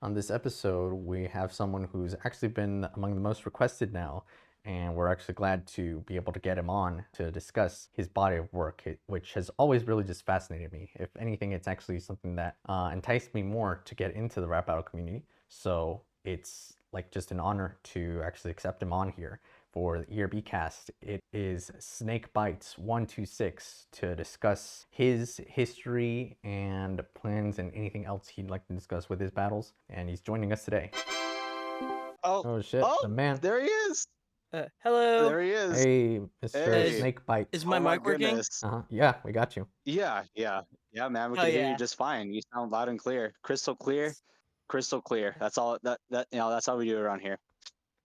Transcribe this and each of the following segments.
On this episode, we have someone who's actually been among the most requested now, and we're actually glad to be able to get him on to discuss his body of work, which has always really just fascinated me. If anything, it's actually something that enticed me more to get into the rap battle community. So it's like just an honor to actually accept him on here for the ERBcast. It is Snakebite126 to discuss his history and plans and anything else he'd like to discuss with his battles. And he's joining us today. Oh, Oh shit, the man. there he is. Hello. There he is. Hey, Mr. Hey. Snakebite. Is my Oh my mic working? goodness. Yeah, we got you. Yeah, man. We Oh can hear you yeah. just fine. You sound loud and clear, crystal clear, crystal clear. That's all. That's how we do it around here.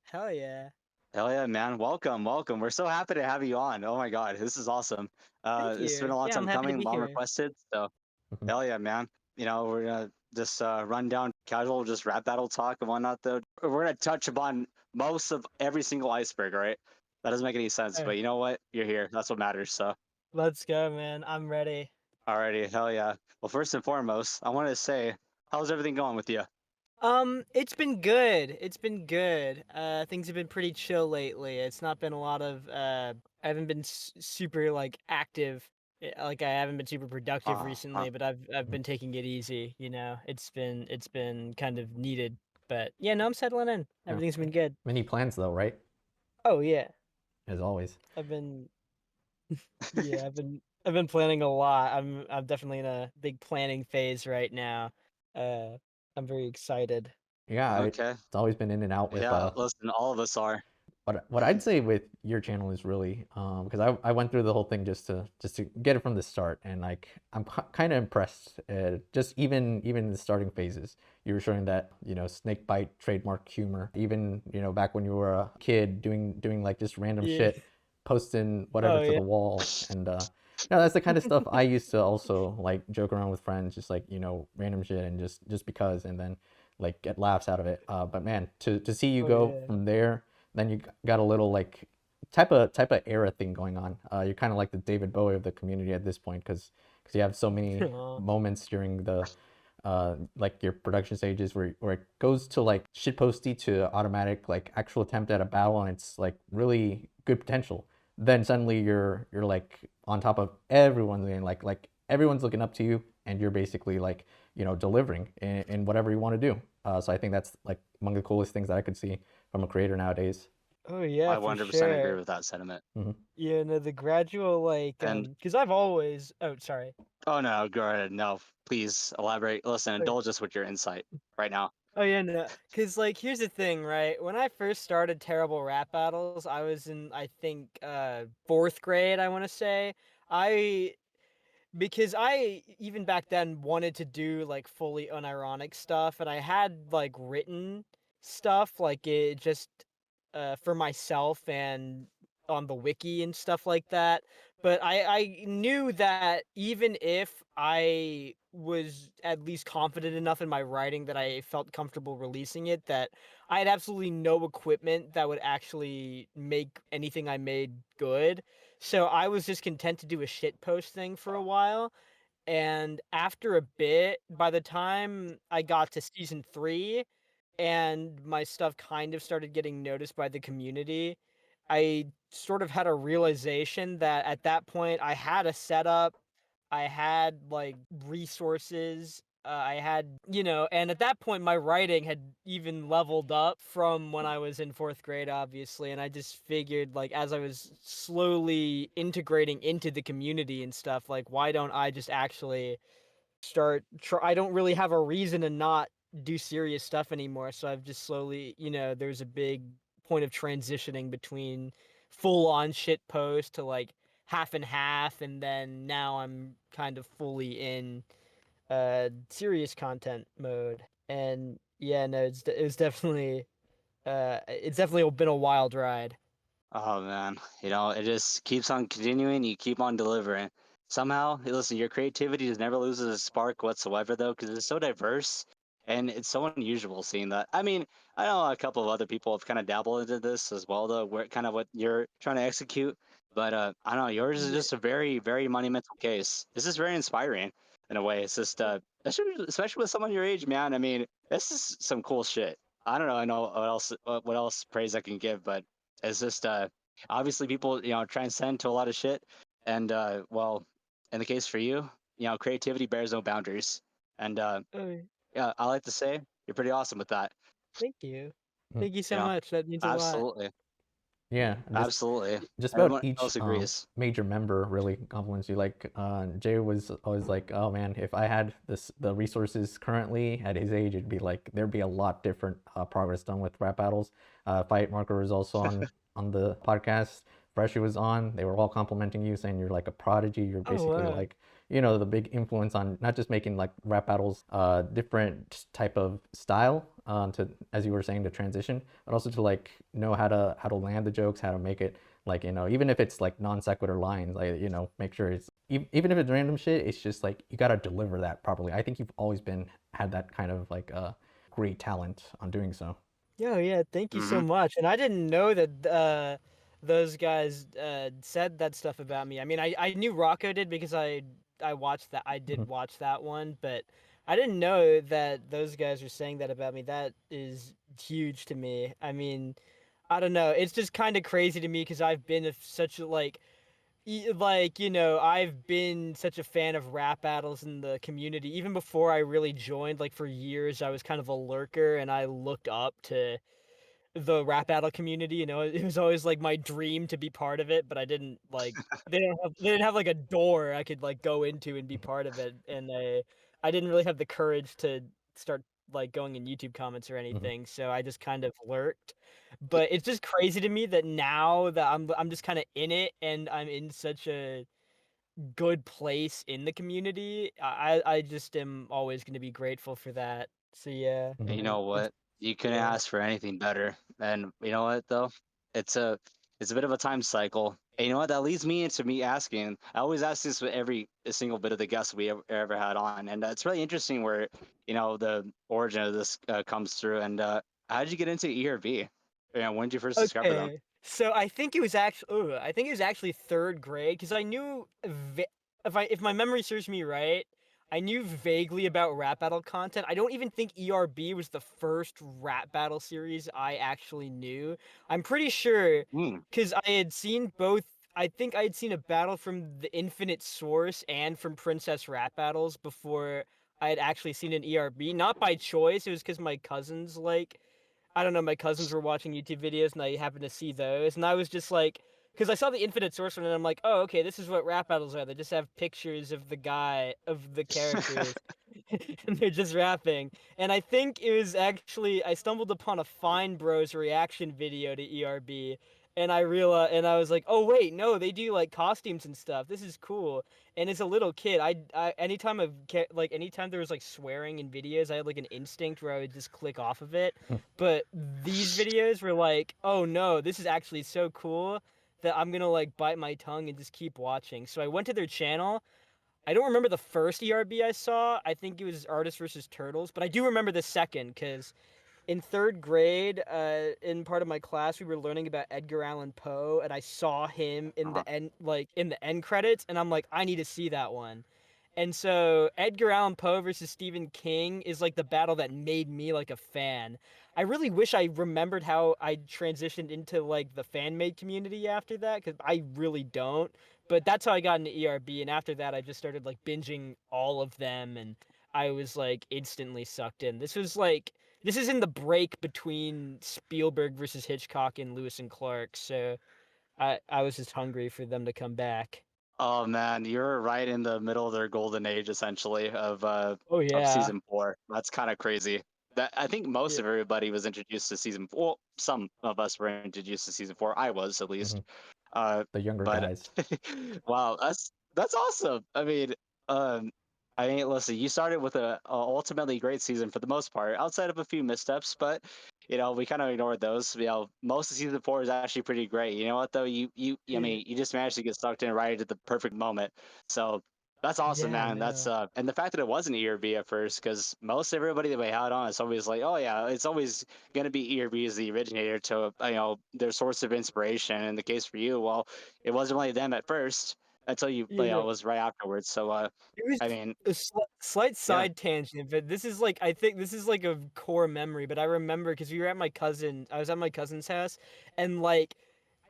Hell yeah. Hell yeah, man. Welcome. We're so happy to have you on. Oh my God, this is awesome. Thank It's been you. a long Yeah, I'm time happy to coming, be long here. requested. So Mhm. hell yeah, man. We're gonna just run down casual, just rap battle talk and whatnot. Though we're gonna touch upon most of every single iceberg, right? That doesn't make any sense, but you know what? You're here. That's what matters. So Let's go, man. I'm ready. alrighty, hell yeah. Well, first and foremost, I wanted to say, how's everything going with you? It's been good. It's been good. Things have been pretty chill lately. It's not been a lot of I haven't been super like active. Like I haven't been super productive Uh, uh, recently, but I've Mhm. been taking it easy, It's been kind of needed. But yeah, no, I'm settling in. Yeah. Everything's been good. Many plans though, right? Oh yeah. As always. I've been Yeah, I've been planning a lot. I'm definitely in a big planning phase right now. Uh, I'm very excited. Yeah, okay. it's always been in and out with Yeah, listen, all of us are. what I'd say with your channel is really because I went through the whole thing just to get it from the start, and like I'm kind of impressed just even in the starting phases. You were showing that Snakebite trademark humor, even back when you were a kid doing like just random Yeah. shit, posting whatever Oh to yeah. the wall, and that's the kind of stuff I used to also like joke around with friends, just like random shit and just because, and then like get laughs out of it. But man, to see you Oh go yeah. from there, then you got a little like type of era thing going on. You're kind of like the David Bowie of the community at this point because you have so many Aw. moments during the like your production stages where it goes to like shitposty to automatic like actual attempt at a battle, and it's like really good potential. Then suddenly you're like on top of everyone, and like everyone's looking up to you, and you're basically like delivering in whatever you want to do. So I think that's like among the coolest things that I could see from a creator nowadays. Oh yeah, I for 100% agree sure. with that sentiment. Hmm. Yeah, no, the gradual And because I've always. Oh, sorry. oh no, go ahead. No, please elaborate. Listen, Okay. indulge us with your insight right now. Oh yeah, no. Cause like here's the thing, right? When I first started Terrible Rap Battles, I was in I think fourth grade, I want to say. I Because I even back then wanted to do like fully unironic stuff, and I had like written stuff like it just for myself and on the wiki and stuff like that. But I knew that even if I was at least confident enough in my writing that I felt comfortable releasing it, that I had absolutely no equipment that would actually make anything I made good. So I was just content to do a shit post thing for a while. And after a bit, by the time I got to season 3 and my stuff kind of started getting noticed by the community, I sort of had a realization that at that point I had a setup, I had like resources, I had, and at that point my writing had even leveled up from when I was in fourth grade, obviously. And I just figured, like, as I was slowly integrating into the community and stuff, like, why don't I just actually I don't really have a reason to not do serious stuff anymore. So I've just slowly, there's a big point of transitioning between full on shit post to like half and half, and then now I'm kind of fully in serious content mode. And yeah, no, it's definitely been a wild ride. Oh man, it just keeps on continuing. You keep on delivering. Somehow, listen, your creativity just never loses a spark whatsoever, though, because it's so diverse and it's so unusual seeing that. I mean, I know a couple of other people have kind of dabbled into this as well, though, where kind of what you're trying to execute. But I don't know. Yours is Yeah. just a very, very monumental case. This is very inspiring in a way. It's just, especially with someone your age, man. I mean, this is some cool shit. I know what else praise I can give, but it's just, obviously people, transcend to a lot of shit, and well, in the case for you, creativity bears no boundaries, and Oh, yeah, I like to say you're pretty awesome with that. thank you. Mm. Thank you You so know, much. That means a lot. absolutely, Yeah, absolutely. just about Everyone each else agrees. major member really compliments you. Like Jay was always like, "Oh man, if I had the resources currently at his age, it'd be like there'd be a lot different progress done with rap battles." Fight Marker was also on the podcast. Freshie was on. They were all complimenting you, saying you're like a prodigy. You're Oh basically wow. like the big influence on not just making like rap battles different type of style to, as you were saying, to transition, but also to like know how to land the jokes, how to make it like even if it's like non sequitur lines, like make sure it's even if it's random shit, it's just like you gotta deliver that properly. I think you've always had that kind of like great talent on doing so. Yeah, thank you so Hmm. much. And I didn't know that those guys said that stuff about me. I mean, I knew Rocco did because I watched that. I did Mhm. watch that one, but I didn't know that those guys were saying that about me. That is huge to me. I mean, I don't know. It's just kind of crazy to me because I've been such a I've been such a fan of rap battles in the community even before I really joined. Like for years, I was kind of a lurker, and I looked up to the rap battle community. It was always like my dream to be part of it, but I didn't like they didn't have like a door I could like go into and be part of it, and I didn't really have the courage to start like going in YouTube comments or Mhm. anything, so I just kind of lurked. But it's just crazy to me that now that I'm just kind of in it and I'm in such a good place in the community. I just am always going to be grateful for that. So yeah, And you Mhm. know it's what? You couldn't yeah. ask for anything better. And you know what though? It's a it's a bit of a time cycle. And you know what? That leads me into me asking. I always ask this with every single bit of the guests we ever had on, and it's really interesting where the origin of this comes through. And how did you get into ERB? When did you first discover them? Okay. So I think it was actually third grade because I knew if my memory serves me right, I knew vaguely about rap battle content. I don't even think ERB was the first rap battle series I actually knew. I'm pretty sure Hmm. because I had seen both. I think I had seen a battle from the Infinite Source and from Princess Rap Battles before I had actually seen an ERB. Not by choice. It was because my cousins I don't know, my cousins were watching YouTube videos and I happened to see those, and I was just like, because I saw the Infinite Source one and I'm like, oh, okay, this is what rap battles are. They just have pictures of the characters, and they're just rapping. And I think it was actually, I stumbled upon a Fine Bros reaction video to ERB, and I was like, oh, wait, no, they do like costumes and stuff. This is cool. And as a little kid, anytime there was like swearing in videos, I had like an instinct where I would just click off of it. But these videos were like, oh no, this is actually so cool that I'm gonna like bite my tongue and just keep watching. So I went to their channel. I don't remember the first ERB I saw. I think it was Artists versus Turtles, but I do remember the second because in third grade, in part of my class, we were learning about Edgar Allan Poe, and I saw him in Uh-huh. the end credits, and I'm like, I need to see that one. And so Edgar Allan Poe versus Stephen King is like the battle that made me like a fan. I really wish I remembered how I transitioned into like the fan made community after that because I really don't. But that's how I got into ERB, and after that, I just started like binging all of them, and I was like instantly sucked in. This is in the break between Spielberg versus Hitchcock and Lewis and Clark, so I was just hungry for them to come back. Oh man, you're right in the middle of their golden age, essentially, Oh of yeah. season four. That's kind of crazy. That I think most Yeah. of everybody was introduced to season four. Well, some of us were introduced to season four. I was at least. Mhm. Uh, The younger but guys. wow, that's awesome. Um, I mean, listen, you started with a ultimately great season for the most part, outside of a few missteps, but we kind of ignored those. Most of season four is actually pretty great. You know what though? I Yeah. mean, you just managed to get sucked in right at the perfect moment. So That's awesome, Yeah, man. That's no. and the fact that it wasn't ERB at first, because most everybody that we had on, it's always like, oh yeah, it's always gonna be ERB as the originator to their source of inspiration. In the case for you, well, it wasn't really them at first until it Yeah. was right afterwards. So It was I mean, a slight yeah, side tangent, but this is like I think this is like a core memory. But I remember because we were at I was at my cousin's house, and like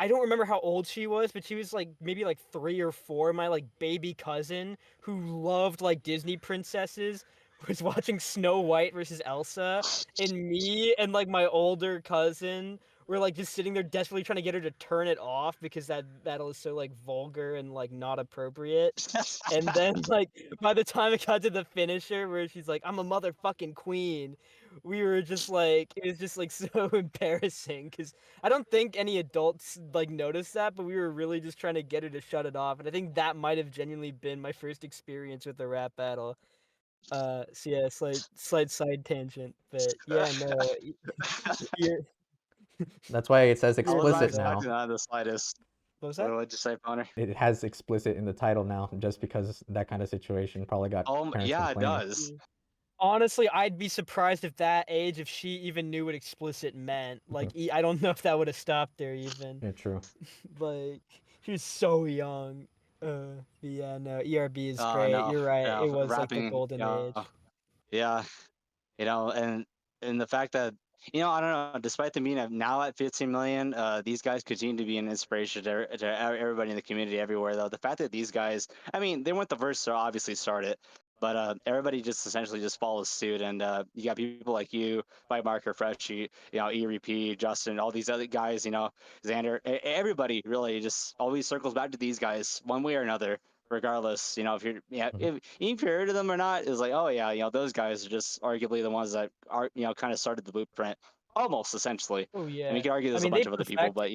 I don't remember how old she was, but she was like maybe like 3 or 4. My like baby cousin who loved like Disney princesses was watching Snow White versus Elsa, and me and like my older cousin were like just sitting there desperately trying to get her to turn it off because that was so like vulgar and like not appropriate. And then, like, by the time it got to the finisher where she's like, "I'm a motherfucking queen," we were just like, it was just like so embarrassing because I don't think any adults like noticed that, but we were really just trying to get her to shut it off. And I think that might have genuinely been my first experience with the rap battle. So yeah, slight side tangent, but yeah, no, you're That's why it says I was you're not explicit right. now. expecting that in the slightest. What was What that? would you say, Connor? It has explicit in the title now, just because that kind of situation probably got parents Yeah, it complaining. does. Honestly, I'd be surprised if that age, if she even knew what explicit meant. Like, I don't know if that would have stopped her even. Yeah, true. Like, she was so young. But yeah, no, ERB is great. No, You're right. It was like the rapping, golden age. yeah, and the fact that I don't know, despite them being now at 15 million, these guys continue to be an inspiration to everybody in the community everywhere. Though the fact that these guys, I mean, they weren't the first to obviously start it, but everybody just essentially just follows suit, and you got people like you, Mike Marker, Freshie, ERP, Justin, all these other guys, Xander, everybody really just always circles back to these guys one way or another, regardless, if you're even if you heard of them or not, is like, oh yeah, those guys are just arguably the ones that are kind of started the blueprint, almost essentially. Oh And we yeah. could argue I there's a mean, bunch of other people, but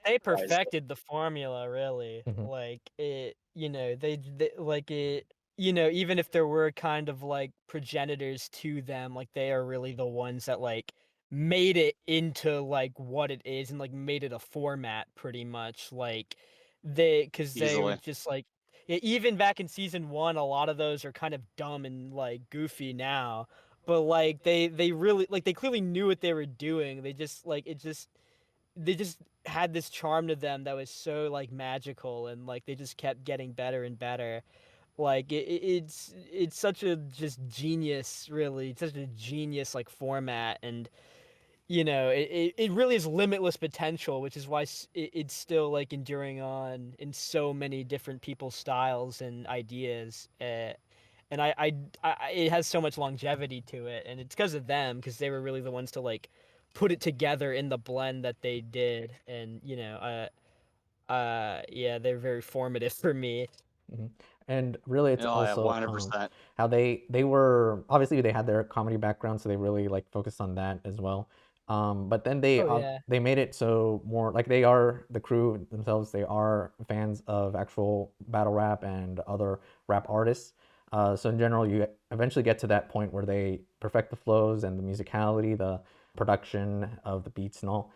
they guys. perfected the formula really. Mhm. Like it, they like it, even if there were kind of like progenitors to them, like they are really the ones that like made it into like what it is and like made it a format pretty much. Like because they were Easily. just like yeah, even back in season 1, a lot of those are kind of dumb and like goofy now, but like they really like they clearly knew what they were doing. They just like they just had this charm to them that was so like magical, and like they just kept getting better and better. Like it's such a just genius, really. It's such a genius like format, and it really is limitless potential, which is why it's still like enduring on in so many different people's styles and ideas. And it has so much longevity to it, and it's because of them, because they were really the ones to like put it together in the blend that they did, and yeah, they're very formative for me. Mhm. And really, it's Oh yeah, also 100%. how they were obviously they had their comedy background, so they really like focused on that as well. But then Oh yeah. they made it so more like they are the crew themselves. They are fans of actual battle rap and other rap artists. So in general, you eventually get to that point where they perfect the flows and the musicality, the production of the beats and all.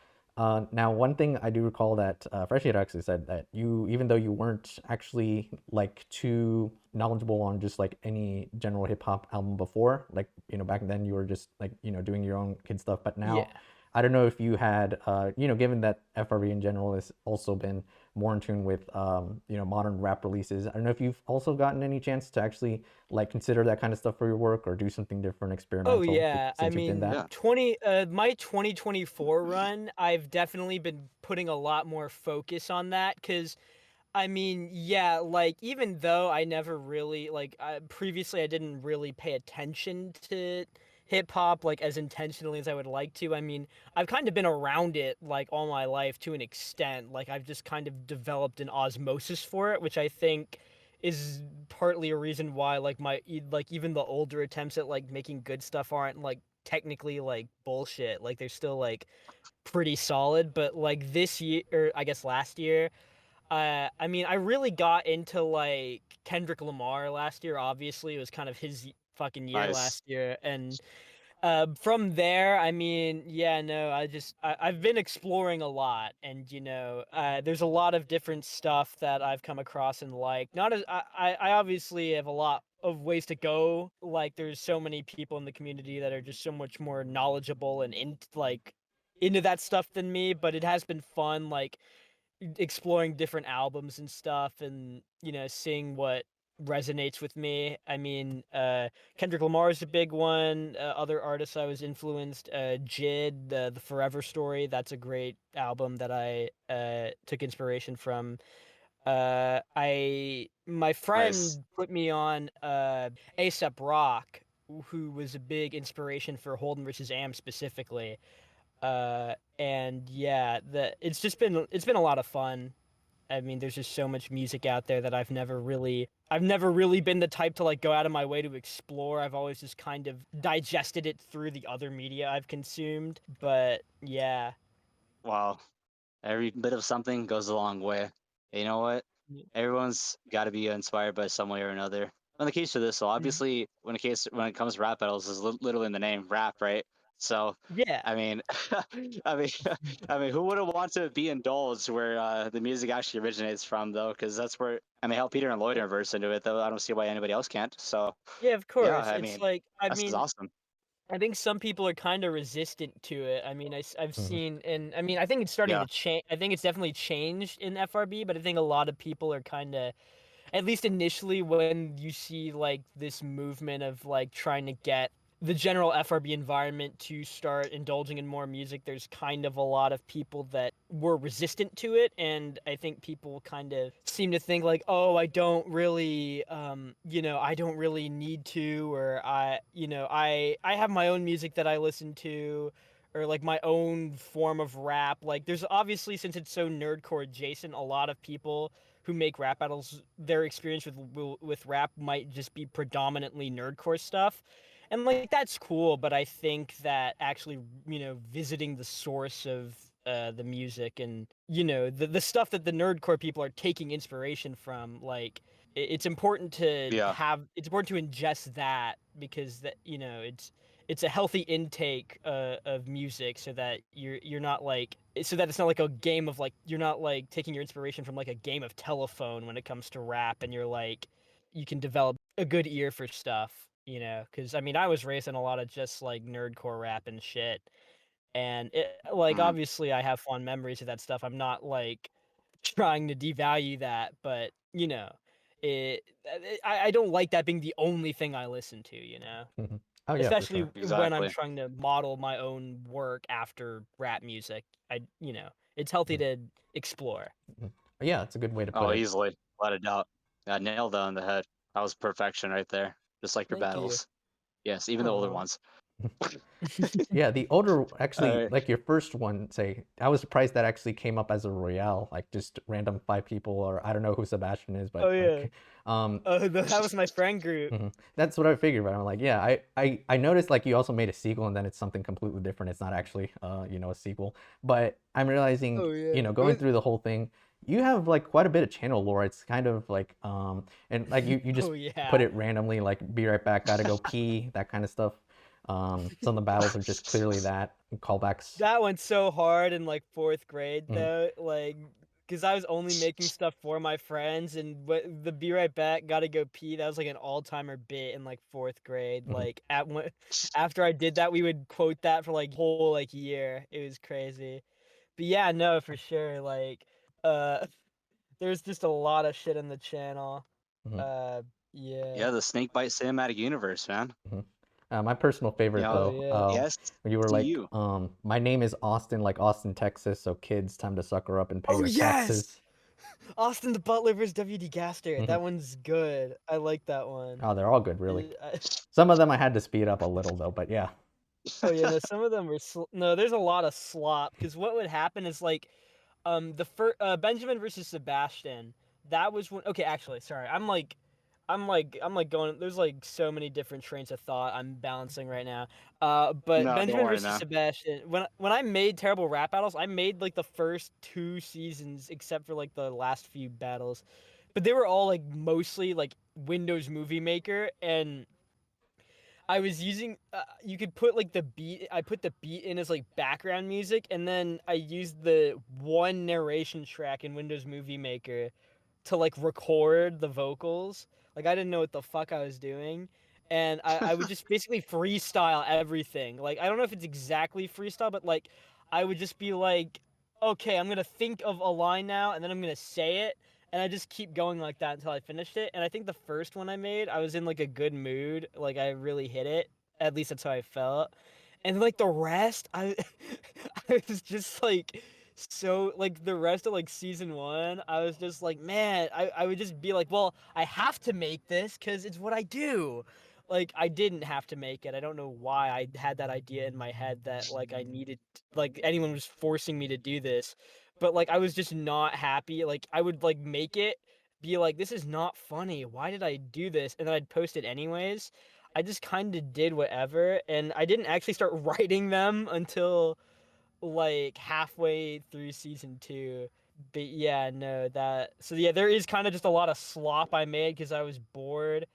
Now, one thing I do recall that Freshie had actually said that you, even though you weren't actually like too knowledgeable on just like any general hip hop album before, like back then you were just like doing your own kid stuff, but Yeah. now I don't know if you had given that FRB in general has also been more in tune with modern rap releases. I don't know if you've also gotten any chance to actually like consider that kind of stuff for your work or do something different, Oh experimental, yeah, I since you've done mean, that. Yeah. my 2024 run, I've definitely been putting a lot more focus on that, because I mean, yeah, like even though I never really like previously I didn't really pay attention to hip hop like as intentionally as I would like to. I mean, I've kind of been around it like all my life to an extent. Like I've just kind of developed an osmosis for it, which I think is partly a reason why like like even the older attempts at like making good stuff aren't like technically like bullshit. Like they're still like pretty solid, but like this year, or I guess last year, I mean, I really got into like Kendrick Lamar last year. Obviously, it was kind of his fucking year Nice. last year, and From there, I mean, yeah, no, I've been exploring a lot, and there's a lot of different stuff that I've come across and like. Not as I obviously have a lot of ways to go. Like, there's so many people in the community that are just so much more knowledgeable and into that stuff than me. But it has been fun, like exploring different albums and stuff, and seeing what resonates with me. I mean, Kendrick Lamar is a big one. Other artists I was influenced, Jid, the Forever Story. That's a great album that I took inspiration from. My Nice. friend put me on ASAP Rock, who was a big inspiration for Holden versus Am specifically. And yeah, it's been a lot of fun. I mean, there's just so much music out there that I've never really been the type to like go out of my way to explore. I've always just kind of digested it through the other media I've consumed. But yeah. Wow. Every bit of something goes a long way. You know what? Everyone's got to be inspired by some way or another. In the case of this, so obviously, when it comes to rap battles, is literally in the name, rap, right? So, Yeah. I mean, I mean, I mean, who wouldn't want to be indulged where the music actually originates from, though? Because that's where I mean, hell, Peter and Lloyd are versed into it, though. I don't see why anybody else can't. So, Yeah, of yeah, course. I It's mean, like, that's just awesome. I think some people are kind of resistant to it. I mean, I've Mhm. seen, and I mean, I think it's starting Yeah. to change. I think it's definitely changed in FRB, but I think a lot of people are kind of, at least initially, when you see like this movement of like trying to get the general FRB environment to start indulging in more music, there's kind of a lot of people that were resistant to it, and I think people kind of seem to think like, oh, I don't really I don't really need to, or I have my own music that I listen to, or like my own form of rap. Like, there's obviously, since it's so nerdcore adjacent, a lot of people who make rap battles, their experience with rap might just be predominantly nerdcore stuff, and like that's cool. But I think that actually, visiting the source of the music, and the stuff that the nerdcore people are taking inspiration from, like it's important to Yeah. it's important to ingest that, because that it's a healthy intake of music, so that you're not like, so that it's not like a game of like, you're not like taking your inspiration from like a game of telephone when it comes to rap, and you're like, you can develop a good ear for stuff, because I mean, I was raised in a lot of just like nerdcore rap and shit, and like, Mm, obviously I have fond memories of that stuff. I'm not like trying to devalue that, but it I don't like that being the only thing I listen to, Mhm. Oh yeah, for especially sure. when I'm exactly. trying to model my own work after rap music. It's healthy Mhm. to explore. Mhm. Yeah, it's a good way to put Oh, it. easily, without a doubt. Yeah, nailed that on the head. That was perfection right there. Just like your Thank you. battles. Yes, even the older Aw. ones. Yeah, the older All actually, right. like your first one, say, I was surprised that actually came up as a royale, like just random five people, or I don't know who Sebastian is, but Oh yeah. like, um, Oh, that was my friend group. mhm. That's what I figured. But I'm like, yeah, I noticed like you also made a sequel, and then it's something completely different. It's not actually, a sequel. But I'm realizing, Oh yeah. going through the whole thing, you have like quite a bit of channel lore. It's kind of like, and like you just Oh put yeah. it randomly, like be right back, gotta go pee, that kind of stuff. Some of the battles are just clearly that callbacks. That went so hard in like fourth grade Mhm, though, like, because I was only making stuff for my friends, and the "Be Right Back, Gotta Go Pee," that was like an all timer bit in like fourth grade. mhm, Like, after I did that, we would quote that for like whole like year. It was crazy. But yeah, no, for sure. Like, uh, there's just a lot of shit in the channel. mhm, Uh, yeah. Yeah, the Snakebite cinematic universe, man. mhm. My personal You favorite Oh know, though, yeah. yes, when you were to like, you. my name is Austin, like Austin, Texas, so kids, time to sucker up and pay Oh your yes. taxes. Austin the Butler versus WD Gaster. Mhm. That one's good. I like that one. Oh, they're all good, really. It- Some of them I had to speed up a little though, but yeah. Oh yeah, no, some of them were no. There's a lot of slop, because what would happen is like, the first Benjamin versus Sebastian. That was when. Okay, actually, sorry. I'm like going. There's like so many different trains of thought I'm balancing right now. But No, don't Benjamin worry, versus man. Sebastian. When I made terrible rap battles, I made like the first 2 seasons, except for like the last few battles, but they were all like mostly like Windows Movie Maker, and I was using you could put like the beat. I put the beat in as like background music, and then I used the one narration track in Windows Movie Maker to like record the vocals. Like I didn't know what the fuck I was doing. And I would just basically freestyle everything. Like I don't know if it's exactly freestyle, but like I would just be like, okay, I'm gonna think of a line now and then I'm gonna say it. And I just keep going like that until I finished it. And I think the first one I made, I was in like a good mood. Like I really hit it. At least that's how I felt. And like the rest, I was just like so like the rest of like season 1, I was just like, man, I would just be like, well, I have to make this because it's what I do. Like I didn't have to make it. I don't know why I had that idea in my head that like I needed, like anyone was forcing me to do this. But like I was just not happy. Like I would like make it, be like, this is not funny. Why did I do this? And then I'd post it anyways. I just kind of did whatever, and I didn't actually start writing them until like halfway through season 2. But yeah, no, that so yeah, there is kind of just a lot of slop I made because I was bored.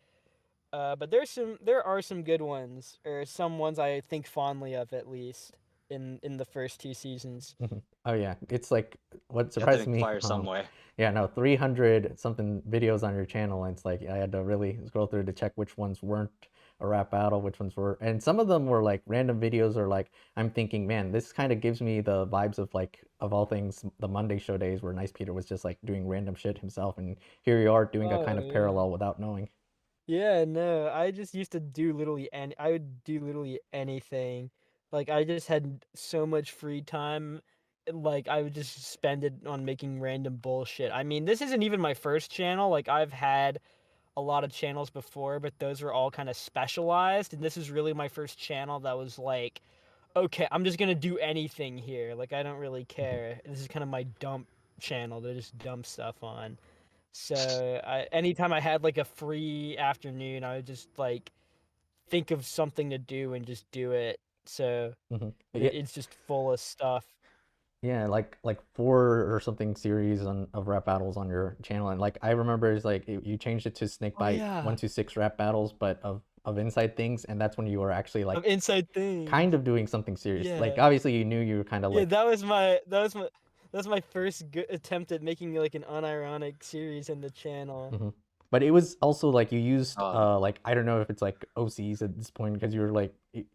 But there are some good ones, or some ones I think fondly of at least in the first 2 seasons. Oh yeah, it's like what You have to surprised me. inquire some way. Yeah, no, 300 something videos on your channel, and it's like I had to really scroll through to check which ones weren't a rap battle, which ones were, and some of them were like random videos, or like I'm thinking, man, this kind of gives me the vibes of like of all things the Monday show days where Nice Peter was just like doing random shit himself, and here you are doing a kind Oh of yeah. parallel without knowing. Yeah, no, I just used to do literally I would do literally anything. Like I just had so much free time, like I would just spend it on making random bullshit. I mean, this isn't even my first channel. Like I've had a lot of channels before, but those were all kind of specialized, and this is really my first channel that was like, okay, I'm just gonna do anything here. Like I don't really care. This is kind of my dump channel to just dump stuff on. So anytime I had like a free afternoon, I would just like think of something to do and just do it. So Yeah, it's just full of stuff. yeah, like 4 or something series of rap battles on your channel, and like I remember it's like you changed it to Oh Snakebite yeah, 126 rap battles, but of inside things, and that's when you were actually like of inside things. kind of doing something serious. Like Yeah, obviously you knew you were kind of yeah. like, That was my first good attempt at making like an unironic series in the channel. mhm. But it was also like you used Oh, like I don't know if it's like OCs at this point because you were like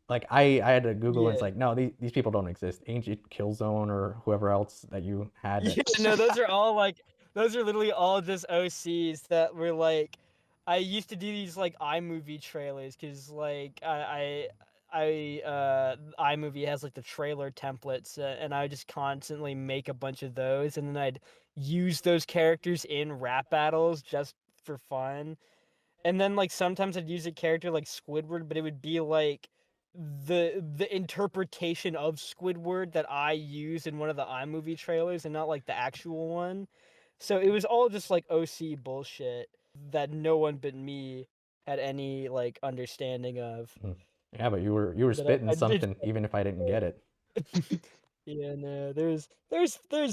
like I had to Google and it's Yeah. like no, these people don't exist. Ancient Killzone or whoever else that you had that. Yeah, no, those are all like those are literally all just OCs that were like I used to do these like iMovie trailers because like iMovie has like the trailer templates and I would just constantly make a bunch of those and then I'd use those characters in rap battles just for fun. And then like sometimes I'd use a character like Squidward, but it would be like the interpretation of Squidward that I use in one of the iMovie trailers and not like the actual one. So it was all just like OC bullshit that no one but me had any like understanding of. Mhm. Yeah, but you were That spitting I did. something even if I didn't get it. Yeah, no, there's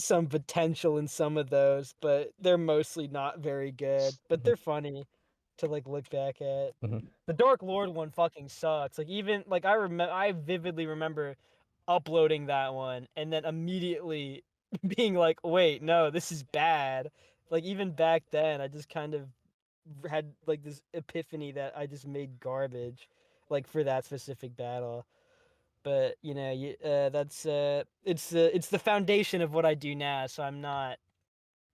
some potential in some of those, but they're mostly not very good. But Mhm, they're funny to like look back at. mhm. The Dark Lord one fucking sucks. Like even like I vividly remember uploading that one and then immediately being like, "Wait, no, this is bad." Like even back then, I just kind of had like this epiphany that I just made garbage like for that specific battle. But, you know, that's it's the foundation of what I do now, so I'm not,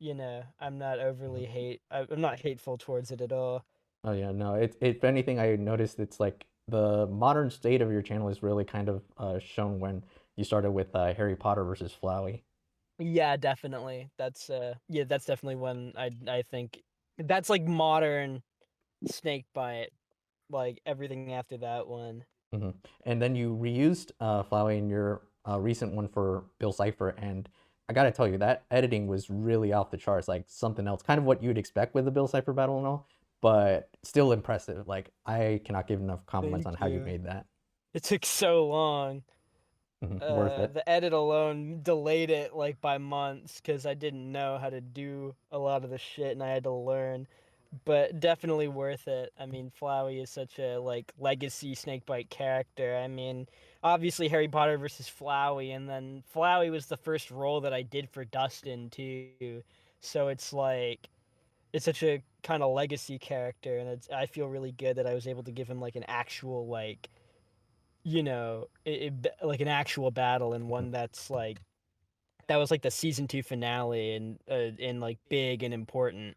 you know, I'm not overly I'm not hateful towards it at all. Oh yeah, no. It's if anything, I noticed it's like the modern state of your channel is really kind of shown when you started with Harry Potter versus Flowey. Yeah, definitely. Yeah, that's definitely when I think that's like modern Snakebite, like everything after that one. Hmm. And then you reused Flowey in your recent one for Bill Cipher, and I gotta tell you that editing was really off the charts, like something else, kind of what you'd expect with the Bill Cipher battle and all, but still impressive. Like I cannot give enough compliments Thank on how you you. made that. It took so long. Worth it. The edit alone delayed it like by months because I didn't know how to do a lot of the shit and I had to learn. but definitely worth it. I mean, Flowey is such a like legacy Snakebite character. I mean, obviously Harry Potter versus Flowey, and then Flowey was the first role that I did for Dustin too. So it's like it's such a kind of legacy character, and I feel really good that I was able to give him like an actual like like an actual battle, and one that's like that was like the season 2 finale and like big and important.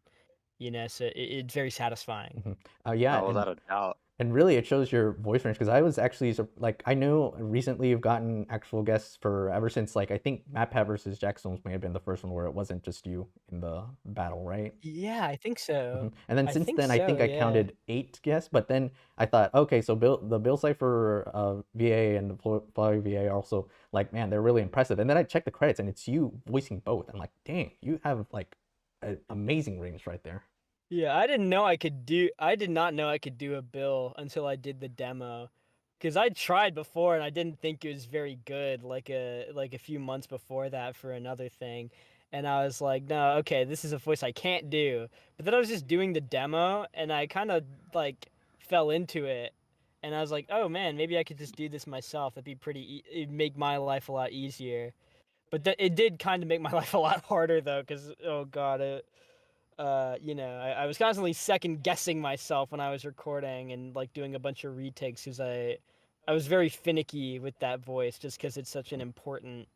So it's very satisfying. Yeah, Oh, without a doubt. and really it shows your voice range because I was actually like I know recently you've gotten actual guests for ever since like I think MatPat versus Jacksfilms may have been the first one where it wasn't just you in the battle, right? Yeah, I think so. And then I since think then I so, think I yeah. counted 8 guests, but then I thought okay, so Bill Cipher VA and the Flowey VA are also like man they're really impressive, and then I checked the credits and it's you voicing both. I'm like dang, you have like an amazing range right there. Yeah, I did not know I could do a Bill until I did the demo. Cuz I tried before and I didn't think it was very good like a few months before that for another thing. And I was like, "No, okay, this is a voice I can't do." But then I was just doing the demo and I kind of like fell into it. And I was like, "Oh man, maybe I could just do this myself. That'd be it'd make my life a lot easier." But it did kind of make my life a lot harder though cuz oh god, I was constantly second guessing myself when I was recording and like doing a bunch of retakes because I was very finicky with that voice just because it's such an important,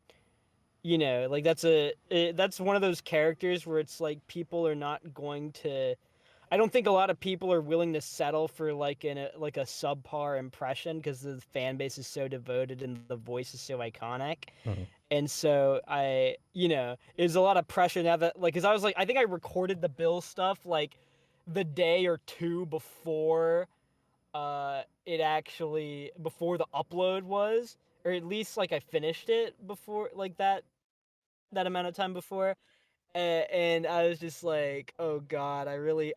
like that's one of those characters where it's like people are not going to. I don't think a lot of people are willing to settle for like a subpar impression because the fan base is so devoted and the voice is so iconic. Mm-hmm. And so there's a lot of pressure now that like, cause I was like, I think I recorded the Bill stuff like the day or two before before the upload was, or at least like I finished it before like that amount of time before. And I was just like, oh god, I really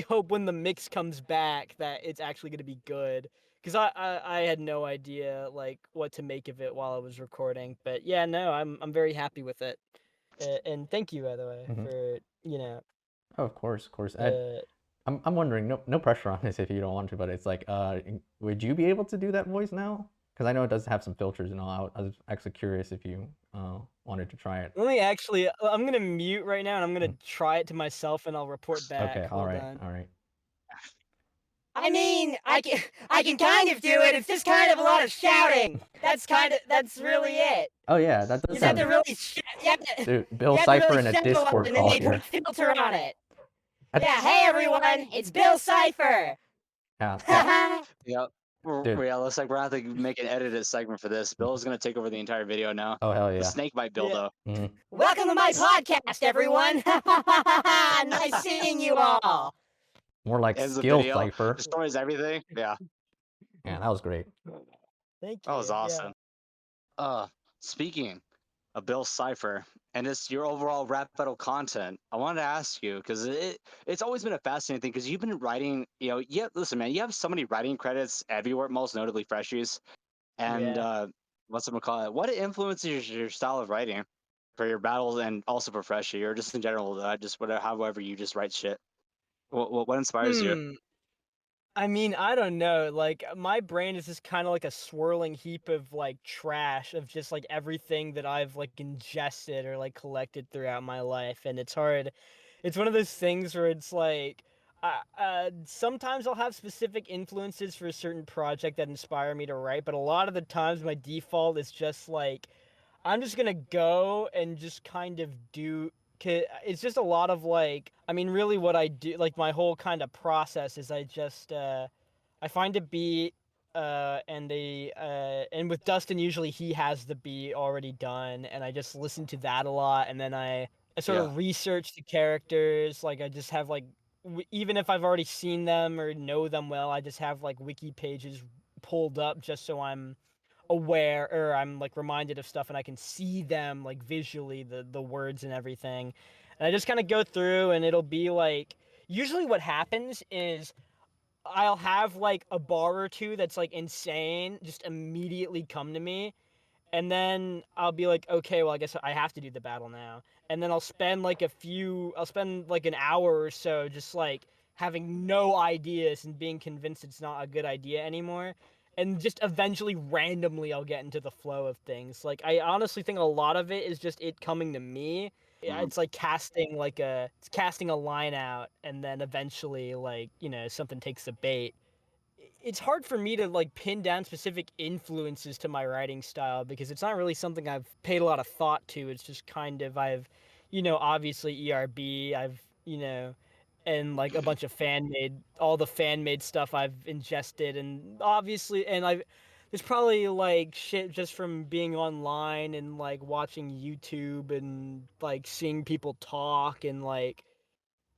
hope when the mix comes back that it's actually gonna be good. Because I had no idea like what to make of it while I was recording. But yeah, no, I'm very happy with it. And thank you by the way Mm-hmm. for Oh, of course, of course. uh I'm wondering, no pressure on this if you don't want to, but it's like, would you be able to do that voice now? Because I know it does have some filters and all. I was actually curious if you wanted to try it. let me actually I'm gonna mute right now and I'm gonna Mm. try it to myself and I'll report Okay, back. all Hold right, on. all right. I mean, I can kind of do it. It's just kind of a lot of shouting. That's really it. Oh yeah, that You does just have to sound. really Dude, Bill you have to Cipher really in a shout a lot, Discord and then call they put a here. filter on it. That's- Yeah, hey everyone, it's Bill Cipher. Yeah, Yep. dude. Yeah, looks like we're gonna have to make an edited segment for this. Bill's gonna take over the entire video now. Oh hell The yeah. Snakebite Bill, Yeah. though. Mhm. Welcome to my podcast, everyone. Nice seeing you all. More like Ends the skill video, cipher. destroys everything. Yeah, Yeah, that was great. Thank you. that was Yeah. awesome. Speaking of Bill Cipher and it's your overall rap battle content, I wanted to ask you because it's always been a fascinating thing because you've been writing. Listen, man, you have so many writing credits everywhere, most notably Freshies, and Yeah. what's it call it? What influences your style of writing for your battles and also for Freshie or just in general? Just whatever, however you just write shit. What inspires you? Hmm. I mean, I don't know. Like, my brain is just kind of like a swirling heap of like trash of just like everything that I've like ingested or like collected throughout my life, and it's hard. It's one of those things where it's like, sometimes I'll have specific influences for a certain project that inspire me to write, but a lot of the times my default is just like I'm just gonna go and just kind of do. It's just a lot of like, I mean, really, what I do, like my whole kind of process is I find a beat, and with Dustin usually he has the beat already done, and I just listen to that a lot, and then I sort Yeah. of research the characters, like I just have like, even if I've already seen them or know them well, I just have like wiki pages pulled up just so I'm aware or I'm like reminded of stuff and I can see them like visually the words and everything. And I just kind of go through and it'll be like usually what happens is I'll have like a bar or two that's like insane just immediately come to me, and then I'll be like, okay, well I guess I have to do the battle now. And then I'll spend like an hour or so just like having no ideas and being convinced it's not a good idea anymore. And just eventually, randomly, I'll get into the flow of things. Like, I honestly think a lot of it is just it coming to me. It's like casting a line out, and then eventually, like, something takes the bait. It's hard for me to like pin down specific influences to my writing style because it's not really something I've paid a lot of thought to. It's just kind of I've, obviously I've, and like a bunch of all the fan made stuff I've ingested, and obviously, and there's probably like shit just from being online and like watching YouTube and like seeing people talk and like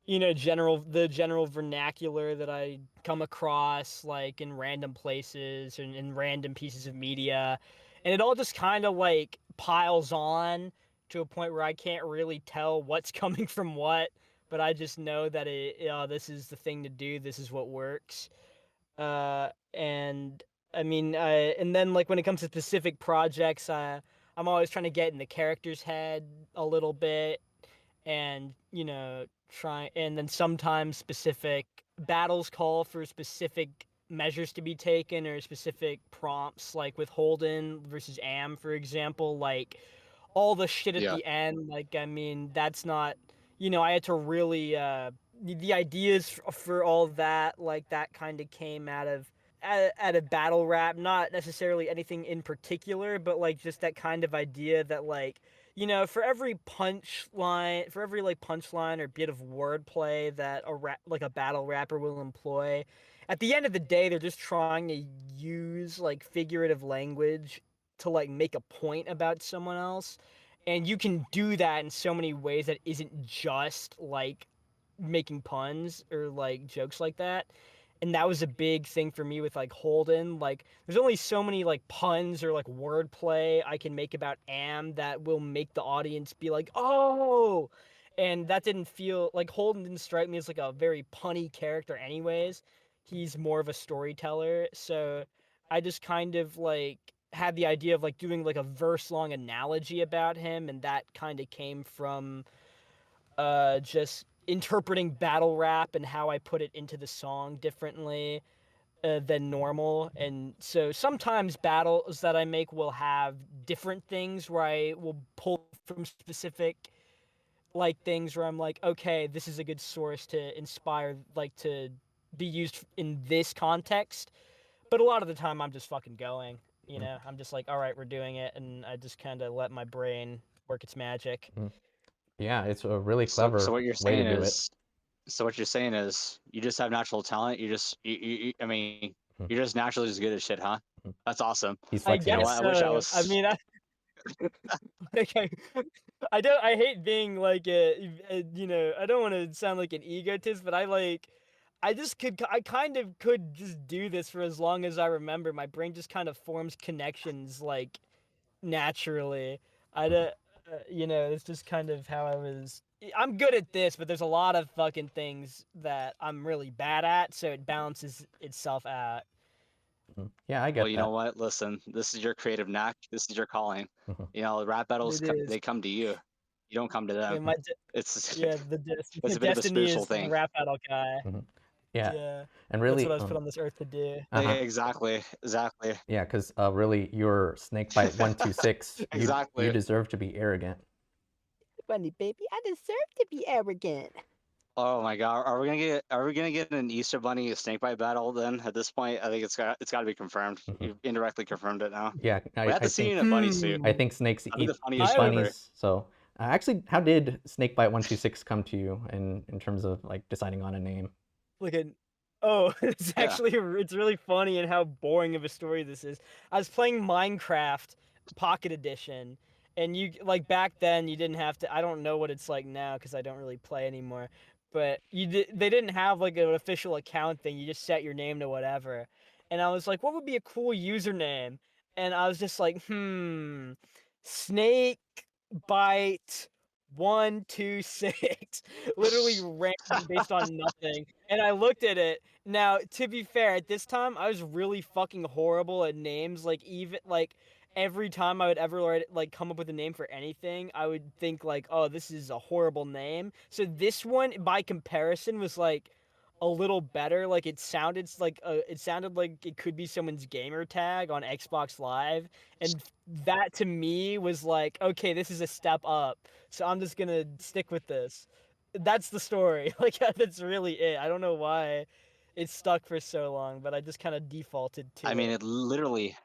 the general vernacular that I come across like in random places and in random pieces of media. And it all just kind of like piles on to a point where I can't really tell what's coming from what, but I just know that this is the thing to do. This is what works. And I mean, and then like when it comes to specific projects, I'm always trying to get in the character's head a little bit and try, and then sometimes specific battles call for specific measures to be taken or specific prompts, like with Holden versus Am, for example, like all the shit at the end, like, I mean, that's not, I had to really the ideas for all that, like, that kind of came out of at a battle rap, not necessarily anything in particular, but like just that kind of idea that like for every punchline, like punchline or bit of wordplay that a battle rapper will employ, at the end of the day, they're just trying to use like figurative language to like make a point about someone else, and you can do that in so many ways that isn't just like making puns or like jokes like that. And that was a big thing for me with like Holden. Like, there's only so many like puns or like wordplay I can make about Am that will make the audience be like, oh. And that didn't feel like Holden didn't strike me as like a very punny character anyways. He's more of a storyteller. So I just kind of like had the idea of like doing like a verse long analogy about him, and that kind of came from just interpreting battle rap and how I put it into the song differently than normal. And so sometimes battles that I make will have different things where I will pull from specific like things where I'm like, okay, this is a good source to inspire, like to be used in this context. But a lot of the time I'm just fucking going, I'm just like, all right, we're doing it. And I just kind of let my brain work its magic. Yeah, it's a really clever So what you're way to saying do it. is, you just have natural talent. You just, I mean, Mhm. you're just naturally just good at shit, huh? Mhm. That's awesome. He's I flexing it. guess I wish I so. was. I mean, I hate being like I don't want to sound like an egotist, but I kind of could just do this for as long as I remember. My brain just kind of forms connections like naturally. It's just kind of how I'm good at this, but there's a lot of fucking things that I'm really bad at, so it balances itself out. Yeah, I Well, get you know that. what? Listen, this is your creative knack. This is your calling. Mhm. Rap battles, It is. they come to you. You don't come to them. Yeah, It's the it's a bit of a destiny spiritual is the thing. rap battle guy. Mhm. Yeah, Yeah, and that's really, what I was put on this earth to do. uh-huh. Exactly. Yeah, because really, you're Snakebite126. You Exactly. deserve to be arrogant. Funny, baby. I deserve to be arrogant. Oh my God, are we gonna get an Easter Bunny Snakebite battle then? At this point, I think it's got to be confirmed. Mhm. You've indirectly confirmed it now. Yeah, We have to see you in a bunny suit. I think snakes That'd be eat the funniest shit ever. bunnies. So, actually, how did Snakebite126 come to you in terms of like deciding on a name? It's Yeah. actually it's really funny and how boring of a story this is. I was playing Minecraft Pocket Edition, and you like back then you didn't have to. I don't know what it's like now because I don't really play anymore. But they didn't have like an official account thing. You just set your name to whatever, and I was like, what would be a cool username? And I was just like, Snakebite126, literally random based on nothing. And I looked at it. Now, to be fair, at this time, I was really fucking horrible at names. Like, even, like, every time I would ever, like, come up with a name for anything, I would think, like, oh, this is a horrible name. So this one, by comparison, was, like, a little better. Like it sounded like it could be someone's gamer tag on Xbox Live, and that to me was like, okay, this is a step up. So I'm just gonna stick with this. That's the story. Like that's really it. I don't know why it stuck for so long, but I just kind of defaulted to I mean, it. it literally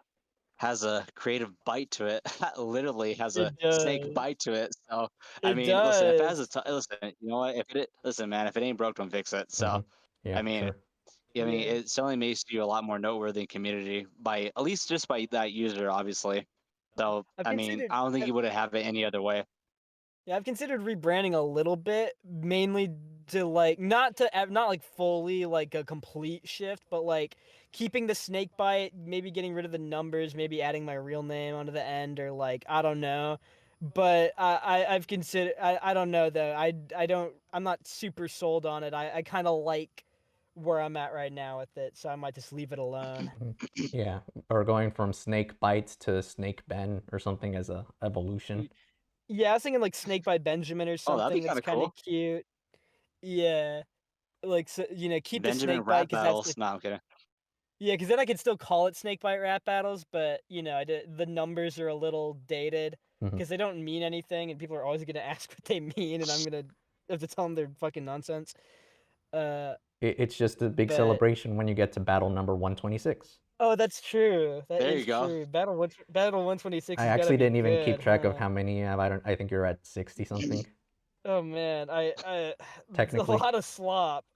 has a creative bite to it. Literally has a It does. snake bite to it. So I It mean, listen, if it has does. listen, you know what? Listen, man, if it ain't broke, don't fix it. Hmm. So Yeah, I mean, sure. I mean, Yeah. it certainly makes you a lot more noteworthy in community by at least just by that user, obviously. Though I've I mean, considered I don't think you would have it any other way. Yeah, I've considered rebranding a little bit, mainly to like not like fully like a complete shift, but like keeping the Snakebite, maybe getting rid of the numbers, maybe adding my real name onto the end, or like I don't know. But I've considered I don't know though. I'm not super sold on it. I kind of like where I'm at right now with it, so I might just leave it alone. Mhm. Yeah, or going from Snakebite to Snake Ben or something as a evolution. Yeah, I was thinking like Snakebite Benjamin or Oh, that'd be something. kind That's of kind of cool. cute. Yeah. Like so, keep the Benjamin snake rap bite because that's battles. No, I'm kidding. because then I could still call it snake bite rap battles, but the numbers are a little dated Hmm. because they don't mean anything, and people are always gonna ask what they mean, and I'm gonna have to tell them they're fucking nonsense. Uh, It's just a big but celebration when you get to battle number 126. oh, that's true. That There is you go. true. Battle 126 I has got to actually be didn't even keep good, track of huh? how many you have. I think you're at 60 something, Oh man, I a technically. lot of slop.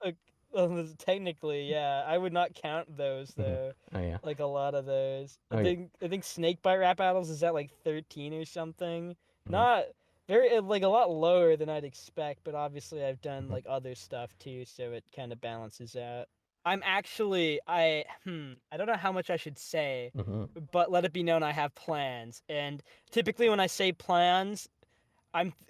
Technically, yeah, I would not count those Hmm. though. Oh yeah. Like a lot of those. Oh yeah. I think Snakebite rap battles is at like 13 or something. Hmm. Not very like a lot lower than I'd expect, but obviously I've done Hmm. like other stuff too, so it kind of balances out. I'm actually I don't know how much I should say, Hmm. but let it be known I have plans. And typically when I say plans,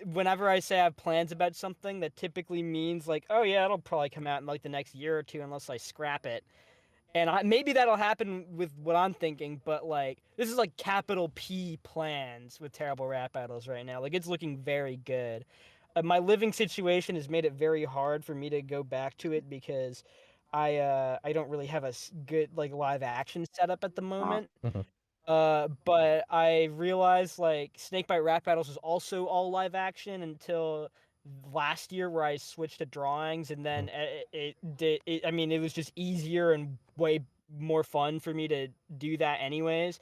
whenever I say I have plans about something, that typically means like, oh yeah, it'll probably come out in like the next year or two unless I scrap it. And maybe that'll happen with what I'm thinking, but like this is like capital P plans with terrible rap battles right now. Like it's looking very good. My living situation has made it very hard for me to go back to it because I don't really have a good like live action setup at the moment. Hmm. But I realized like Snakebite Rap Battles was also all live action until last year, where I switched to drawings, and then I mean, it was just easier and way more fun for me to do that, anyways.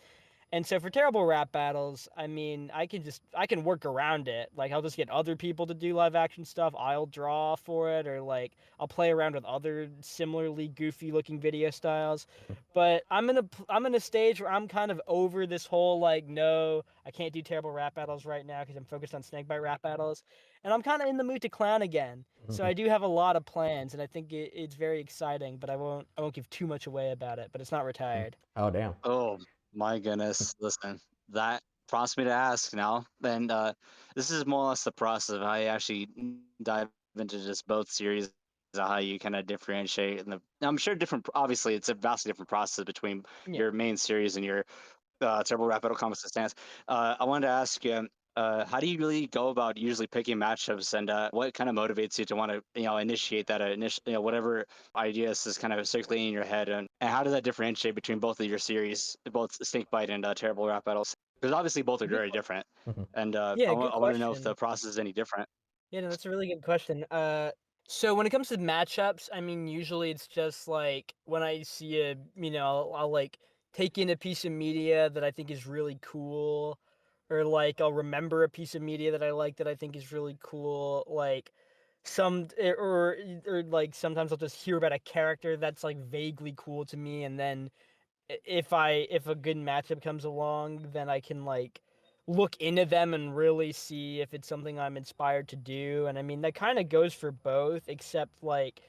And so for terrible rap battles, I mean, I can work around it. Like I'll just get other people to do live action stuff. I'll draw for it, or like I'll play around with other similarly goofy looking video styles. But I'm in a stage where I'm kind of over this whole like, no, I can't do terrible rap battles right now because I'm focused on Snakebite rap battles, and I'm kind of in the mood to clown again. So Hmm. I do have a lot of plans, and I think it's very exciting. But I won't give too much away about it. But it's not retired. Oh damn. Oh my goodness! Listen, that prompts me to ask now. And this is more or less the process of how you actually dive into just both series, how you kind of differentiate. And I'm sure different. Obviously, it's a vastly different process between Yeah. your main series and your Turbo Rap Battle Comics stance. I wanted to ask you, how do you really go about usually picking matchups, and what kind of motivates you to want to, initiate that initial, whatever ideas is kind of circulating in your head, and how does that differentiate between both of your series, both Snakebite and Terrible Rap Battles? Because obviously both are Good very different, Hmm. and Yeah, good I want to know if the question. process is any different. Yeah, no, that's a really good question. So when it comes to matchups, I mean, usually it's just like when I see I'll like take in a piece of media that I think is really cool, or like I'll remember a piece of media that I like that I think is really cool. Like or like sometimes I'll just hear about a character that's like vaguely cool to me, and then if a good matchup comes along, then I can like look into them and really see if it's something I'm inspired to do. And I mean that kind of goes for both, except like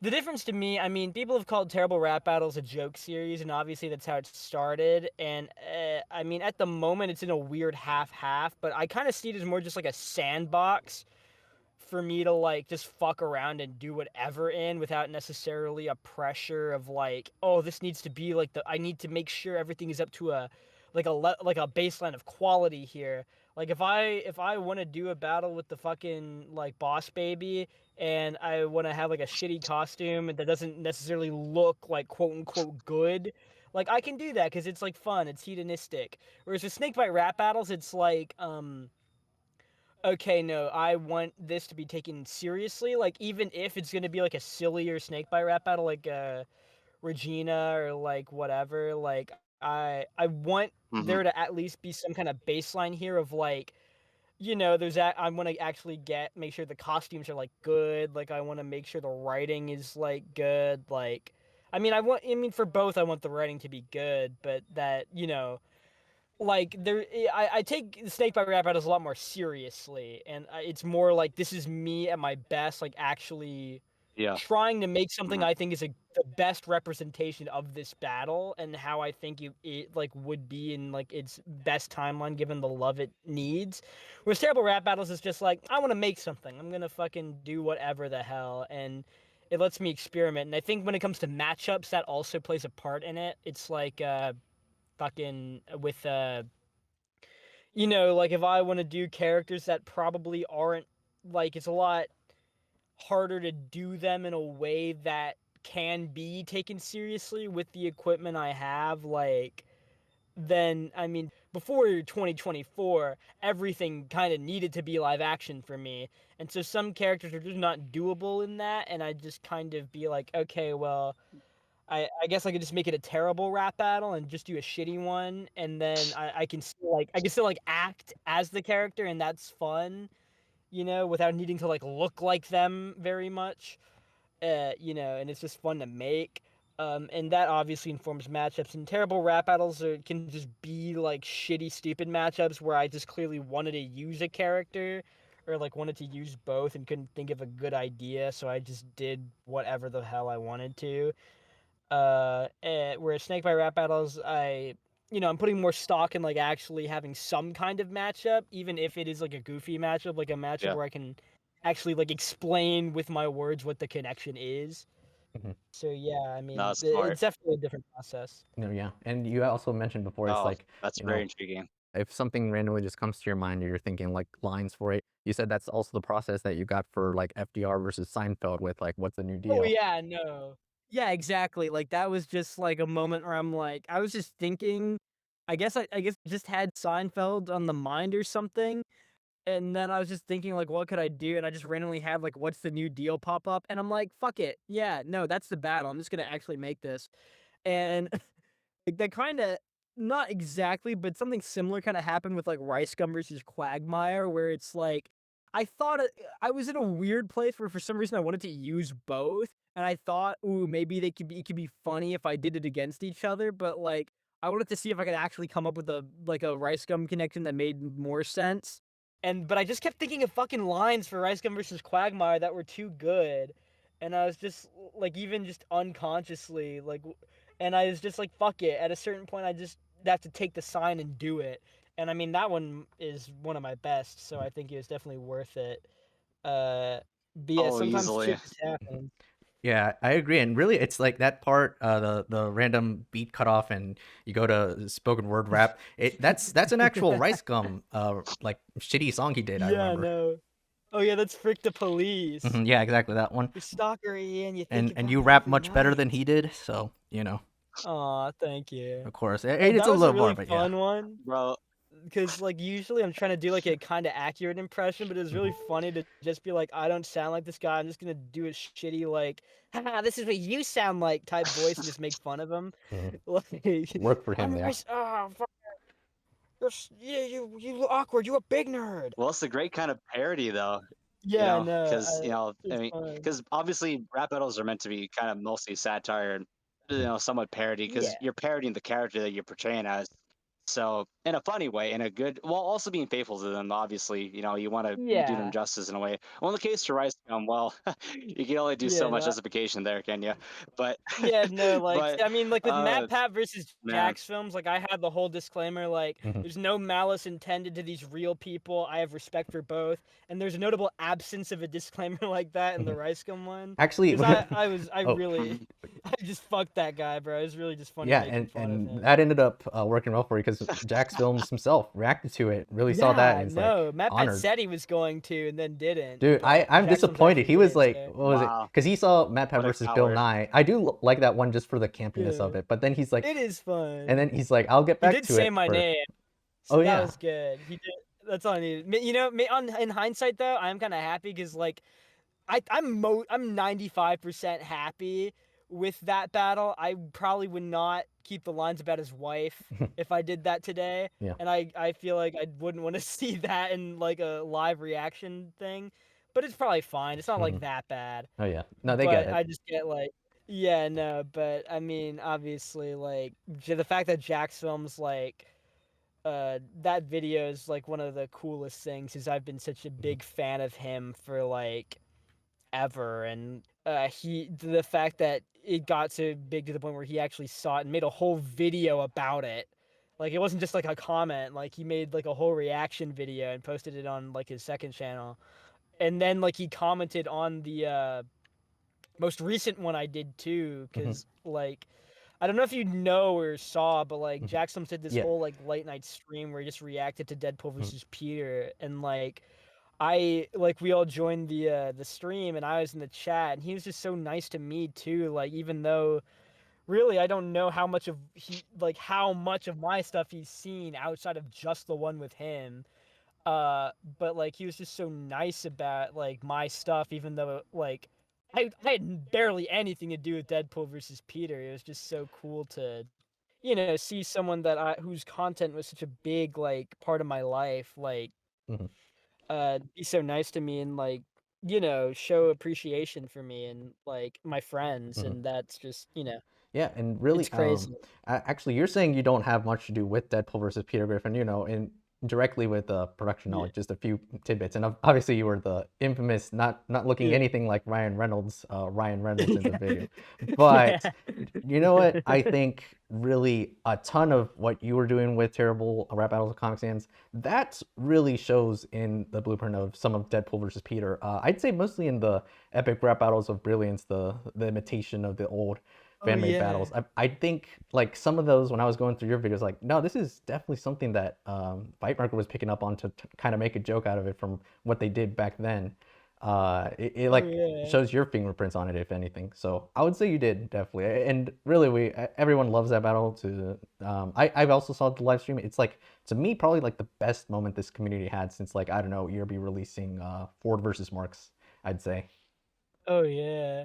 the difference to me, I mean, people have called Terrible Rap Battles a joke series, and obviously that's how it started. And I mean, at the moment, it's in a weird half-half, but I kind of see it as more just like a sandbox for me to like just fuck around and do whatever in, without necessarily a pressure of like, oh, this needs to be like I need to make sure everything is up to a like a baseline of quality here. Like if I want to do a battle with the fucking like boss baby, and I want to have like a shitty costume that doesn't necessarily look like quote unquote good, like I can do that because it's like fun, it's hedonistic. Whereas with Snakebite rap battles, it's like okay, no, I want this to be taken seriously. Like even if it's gonna be like a sillier Snakebite rap battle, like Regina or like whatever, like I want there to at least be some kind of baseline here of like, you know, there's that I want to actually make sure the costumes are like good, like I want to make sure the writing is like good, like I mean for both I want the writing to be good, but that, you know, like I take the Snakebite rap battles a lot more seriously, and it's more like this is me at my best, like actually Yeah. trying to make something I think is the best representation of this battle and how I think it like would be in like its best timeline given the love it needs. Whereas Terrible Rap Battles is just like, I want to make something. I'm gonna fucking do whatever the hell, and it lets me experiment. And I think when it comes to matchups, that also plays a part in it. It's like fucking with you know, like if I want to do characters that probably aren't, like it's a lot harder to do them in a way that can be taken seriously with the equipment I have, like then I mean before 2024 everything kind of needed to be live action for me, and so some characters are just not doable in that, and I just kind of be like, okay, well I guess I could just make it a terrible rap battle and just do a shitty one, and then I can still like act as the character, and that's fun, you know, without needing to like look like them very much, you know, and it's just fun to make. And that obviously informs matchups. And terrible rap battles can just be like shitty, stupid matchups where I just clearly wanted to use a character, or like wanted to use both and couldn't think of a good idea, so I just did whatever the hell I wanted to. Whereas Snakebite rap battles, I'm putting more stock in like actually having some kind of matchup, even if it is like a goofy matchup, like a matchup where I can actually like explain with my words what the connection is. So yeah, I mean, it's definitely a different process. No, yeah, and you also mentioned before, it's like, that's very intriguing. If something randomly just comes to your mind and you're thinking like lines for it, you said that's also the process that you got for like FDR versus Seinfeld with like what's the new deal? Oh yeah, no. Yeah, exactly. Like that was just like a moment where I'm like, I was just thinking, I guess just had Seinfeld on the mind or something. And then I was just thinking like, what could I do? And I just randomly had like, what's the new deal pop up? And I'm like, fuck it. Yeah, no, that's the battle. I'm just gonna actually make this. And like that kind of, not exactly, but something similar kind of happened with like Ricegum versus Quagmire, where it's like I thought I was in a weird place where for some reason I wanted to use both, and I thought, ooh, maybe it could be funny if I did it against each other, but like I wanted to see if I could actually come up with a Ricegum connection that made more sense. But I just kept thinking of fucking lines for Ricegum versus Quagmire that were too good, and I was just like, even just unconsciously like. And I was just like, fuck it. At a certain point, I just have to take the sign and do it. And I mean, that one is one of my best, so I think it was definitely worth it. But yeah, sometimes shit just happens. Yeah, I agree, and really, it's like that part, the random beat cutoff, and you go to spoken word rap. That's an actual Ricegum like shitty song he did. I remember. No. Oh yeah, that's Frick the Police. Yeah, exactly that one. You're stalkery, and you think and you rap much better than he did, so you know. Aw, thank you. Of course, it's a little more, but fun one, bro. Because like usually I'm trying to do like a kind of accurate impression, but it was really funny to just be like, I don't sound like this guy. I'm just gonna do a shitty like, haha, this is what you sound like type voice and just make fun of him. Like, work for him, yeah. Oh, fuck. You awkward. You a big nerd. Well, it's a great kind of parody, though. Yeah, because because obviously rap battles are meant to be kind of mostly satire and somewhat parody, because you're parodying the character that you're portraying as. So in a funny way, in a good, while also being faithful to them, obviously, you want to do them justice in a way. Well, in the case to Ricegum, well, you can only do so much justification there, can you? But like I mean, like with Matt Pat versus Jacksfilms, like I had the whole disclaimer, like there's no malice intended to these real people. I have respect for both, and there's a notable absence of a disclaimer like that in the Ricegum one. Actually, I just fucked that guy, bro. It was really just funny. Yeah, and that ended up working well for you, because because Jacksfilms himself reacted to it, really saw that, and is like no, MatPat honored. said he was going to and then didn't. Dude, but I'm Jacksfilms disappointed. actually He was did, like, so- what was it? Wow. Because he saw MatPat What a versus Bill coward. Nye. I do like that one just for the campiness of Yeah. it. But then he's like, It is fun. and then he's like, I'll get he back did to say it. my for... name. So Oh, that yeah. was good. He did. That's all I needed. You know, in hindsight though, I'm kind of happy because like, I'm 95% happy with that battle. I probably would not keep the lines about his wife if I did that today. Yeah. And I feel like I wouldn't want to see that in like a live reaction thing. But it's probably fine. It's not like that bad. Oh, yeah. No, they but get it. I just get like, yeah, no, but I mean, obviously, like the fact that Jacksfilms like that video is like one of the coolest things because I've been such a big fan of him for like ever, and the fact that it got so big to the point where he actually saw it and made a whole video about it. Like it wasn't just like a comment, like he made like a whole reaction video and posted it on like his second channel. And then like he commented on the most recent one I did too, because like I don't know if you know or saw, but like Jackson did this Yeah. whole like late night stream where he just reacted to Deadpool versus Peter, and like we all joined the stream and I was in the chat and he was just so nice to me too. Like even though really I don't know how much of my stuff he's seen outside of just the one with him. But like he was just so nice about like my stuff, even though like I had barely anything to do with Deadpool versus Peter. It was just so cool to, you know, see someone that whose content was such a big like part of my life, like be so nice to me and like, you know, show appreciation for me and like my friends, and that's just, you know. Yeah, and really, It's crazy. actually, you're saying you don't have much to do with Deadpool versus Peter Griffin, you know, and directly with production knowledge, just a few tidbits. And obviously, you were the infamous not looking anything like Ryan Reynolds in the video. But you know what? I think really a ton of what you were doing with Terrible Rap Battles of Comic Sans, that really shows in the blueprint of some of Deadpool versus Peter. I'd say mostly in the epic rap battles of Brilliance, the imitation of the old fan-made battles. I think like some of those, when I was going through your videos, like, no, this is definitely something that Fight Marker was picking up on to kind of make a joke out of it from what they did back then. It shows your fingerprints on it, if anything. So I would say you did, definitely. And really, everyone loves that battle. I've also saw the live stream. It's like, to me, probably like the best moment this community had since, like, I don't know, ERB releasing Ford versus Marks, I'd say. Oh yeah.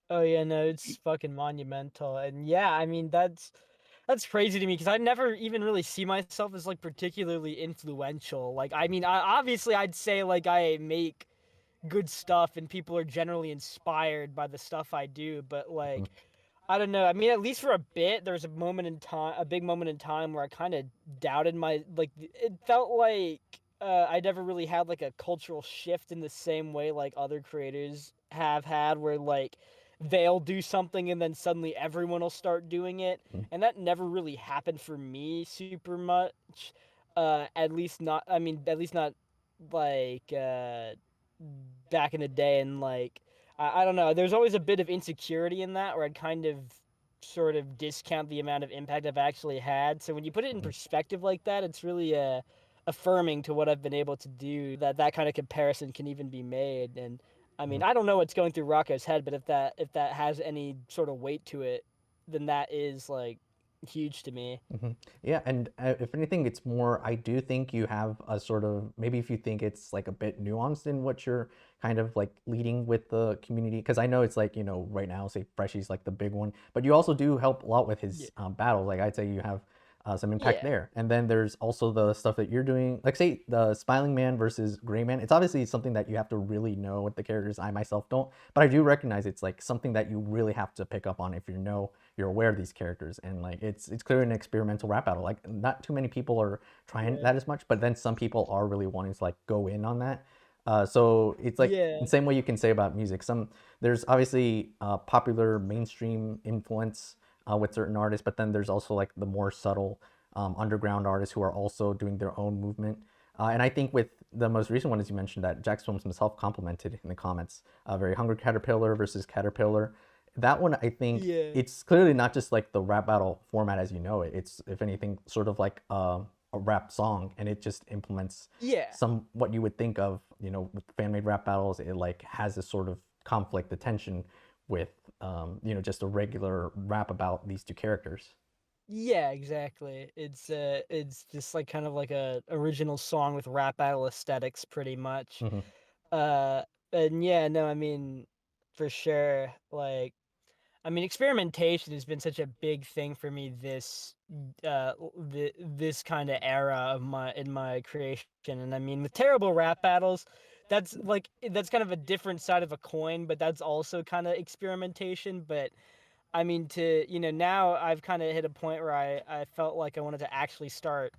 Oh yeah, no, it's fucking monumental. And yeah, I mean that's crazy to me because I never even really see myself as like particularly influential. Like I mean, obviously I'd say like I make good stuff and people are generally inspired by the stuff I do, but like I don't know. I mean, at least for a bit, there was a big moment in time where I kind of doubted it felt like I never really had like a cultural shift in the same way like other creators have had, where like they'll do something and then suddenly everyone will start doing it, and that never really happened for me super much. At least not. I mean, at least not like back in the day, and like I don't know. There's always a bit of insecurity in that, where I'd kind of sort of discount the amount of impact I've actually had. So when you put it in perspective like that, it's really affirming to what I've been able to do. That kind of comparison can even be made. And I mean, I don't know what's going through Rocco's head, but if that has any sort of weight to it, then that is like huge to me. Yeah, and if anything, it's more, I do think you have a sort of, maybe if you think it's like a bit nuanced in what you're kind of like leading with the community, because I know it's like, you know, right now, say Freshy's like the big one, but you also do help a lot with his battles. Like I'd say you have some impact there. And then there's also the stuff that you're doing, like say the Smiling Man versus Gray Man. It's obviously something that you have to really know what the characters. I myself don't, but I do recognize it's like something that you really have to pick up on if you're aware of these characters. And like it's clearly an experimental rap battle. Like not too many people are trying that as much, but then some people are really wanting to like go in on that. So it's like the same way you can say about music. There's obviously popular mainstream influence with certain artists, but then there's also like the more subtle underground artists who are also doing their own movement. And I think with the most recent one, as you mentioned, that Jacksfilms himself complimented in the comments, very Hungry Caterpillar versus Caterpillar. that one, I think Yeah. it's clearly not just like the rap battle format as you know it. It's, if anything, sort of like a rap song, and it just implements Yeah. some what you would think of, with fan made rap battles. It like has this sort of conflict, the tension with, just a regular rap about these two characters. Yeah, exactly. It's just like kind of like a original song with rap battle aesthetics, pretty much. Mhm. And yeah, no, I mean, for sure. Like, I mean, experimentation has been such a big thing for me this kind of era of my creation. And I mean, with terrible rap battles, that's kind of a different side of a coin, but that's also kind of experimentation. But I mean, now I've kind of hit a point where I felt like I wanted to actually start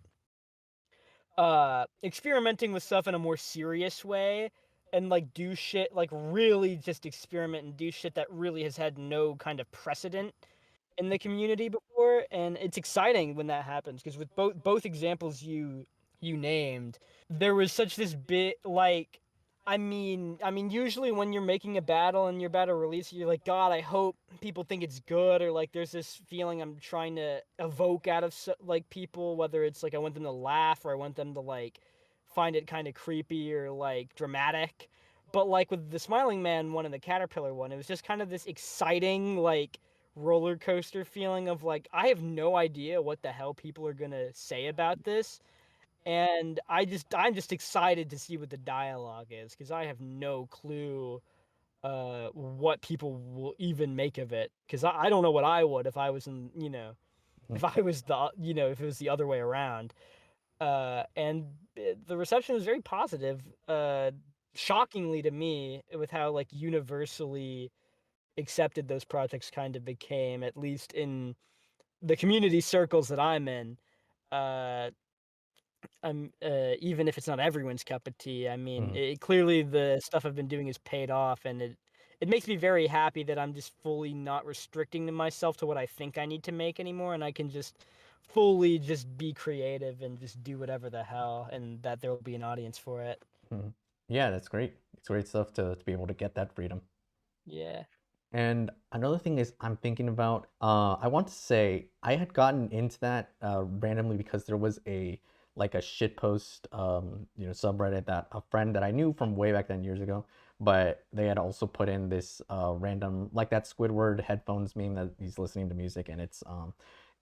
experimenting with stuff in a more serious way, and like do shit, like really just experiment and do shit that really has had no kind of precedent in the community before. And it's exciting when that happens, because with both examples you named, there was such this bit, like, I mean usually when you're making a battle and you're about to release it, you're like, God, I hope people think it's good, or like there's this feeling I'm trying to evoke out of like people, whether it's like I want them to laugh or I want them to like find it kind of creepy or like dramatic. But like with the Smiling Man one and the Caterpillar one, it was just kind of this exciting, like, roller coaster feeling of like, I have no idea what the hell people are gonna say about this, and I'm just excited to see what the dialogue is, because I have no clue what people will even make of it, because I don't know what I would if I was in, if I was if it was the other way around. And the reception was very positive, shockingly to me, with how like universally accepted those projects kind of became, at least in the community circles that I'm in. Uh, I'm Even if it's not everyone's cup of tea, I mean, Mhm. clearly the stuff I've been doing has paid off, and it makes me very happy that I'm just fully not restricting myself to what I think I need to make anymore, and I can just fully just be creative and just do whatever the hell, and that there will be an audience for it. Mhm. Yeah, that's great. It's great stuff to be able to get that freedom. Yeah. And another thing is, I'm thinking about, I want to say I had gotten into that randomly because there was a shitpost, subreddit that a friend that I knew from way back then, years ago, but they had also put in this random, like that Squidward headphones meme that he's listening to music, and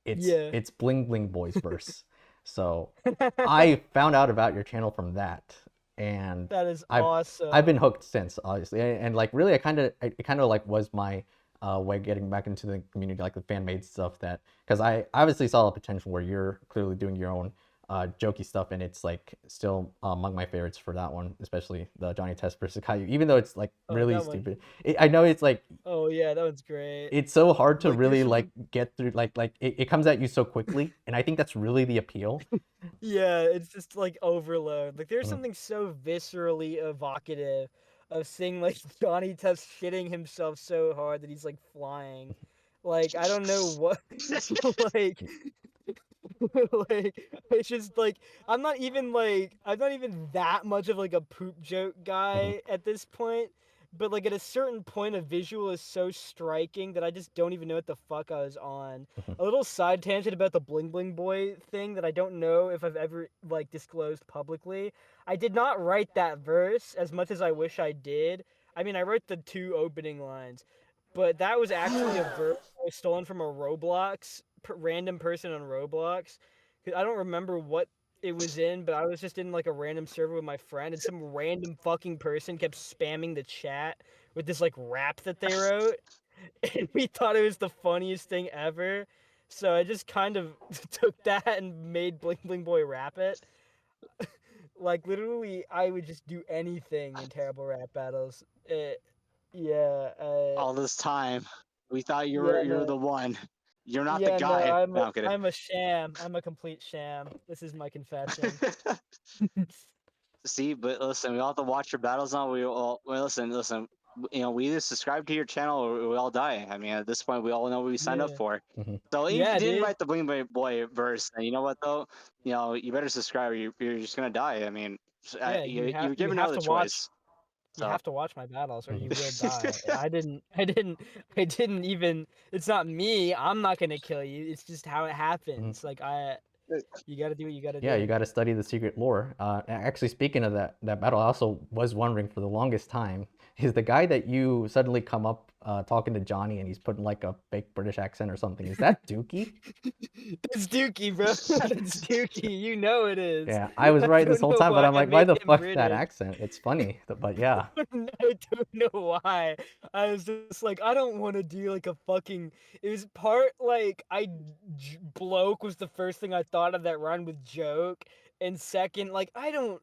Yeah. it's Bling Bling Boy's verse. So I found out about your channel from that, and That is I've awesome. I've been hooked since, obviously, and like really, it kind of like was my way of getting back into the community, like the fan made stuff, that because I obviously saw the potential where you're clearly doing your own jokey stuff, and it's like still among my favorites for that one, especially the Johnny Test versus Caillou, even though it's like Oh, really that one. stupid. I know it's like, Oh yeah, that one's great. it's so hard to Like, there's really like something- get through, like it comes at you so quickly, and I think that's really the appeal. Yeah, it's just like overload. Like, there's Mhm. something so viscerally evocative of seeing like Johnny Test shitting himself so hard that he's like flying. Like, I don't know what like like, it's just like, I'm not even that much of like a poop joke guy at this point, but like at a certain point, a visual is so striking that I just don't even know what the fuck I was on. A little side tangent about the Bling Bling Boy thing that I don't know if I've ever like disclosed publicly. I did not write that verse as much as I wish I did. I mean, I wrote the two opening lines, but that was actually a verse stolen from a Roblox random person on Roblox. I don't remember what it was in, but I was just in like a random server with my friend, and some random fucking person kept spamming the chat with this like rap that they wrote, and we thought it was the funniest thing ever. So I just kind of took that and made Bling Bling Boy rap it. Like, literally, I would just do anything in terrible rap battles. Yeah, All this time, we thought yeah, you're no. the one. You're not the Yeah, no, guy. No, I'm kidding. I'm a sham. I'm a complete sham. This is my confession. See, but listen, we all have to watch your battles now. We all listen. We either subscribe to your channel or we all die. I mean, at this point, we all know what we signed up Yeah. for. Mhm. So even if Yeah, you didn't dude. write the Bling Bling Boy verse, then you know what though? You better subscribe. Or you're just gonna die. I mean, Yeah, you're given no have other to watch. choice. You So have to watch my battles or you will Mhm. die. I didn't even. It's not me. I'm not gonna kill you. It's just how it happens. Like you gotta do what you gotta Yeah, do. you got to study the secret lore. Actually, speaking of that battle, I also was wondering for the longest time, is the guy that you suddenly come up talking to Johnny and he's putting like a fake British accent or something, is that Dookie? That's Dookie, bro. That's Dookie. You know it is. Yeah, I was I right this don't whole know time, but why I'm I like, why made the him fuck that British. accent? It's funny, but yeah. I don't know why. I was just like, I don't want to do like a fucking. It was part like bloke was the first thing I thought of that rhymed with joke, and second, like I don't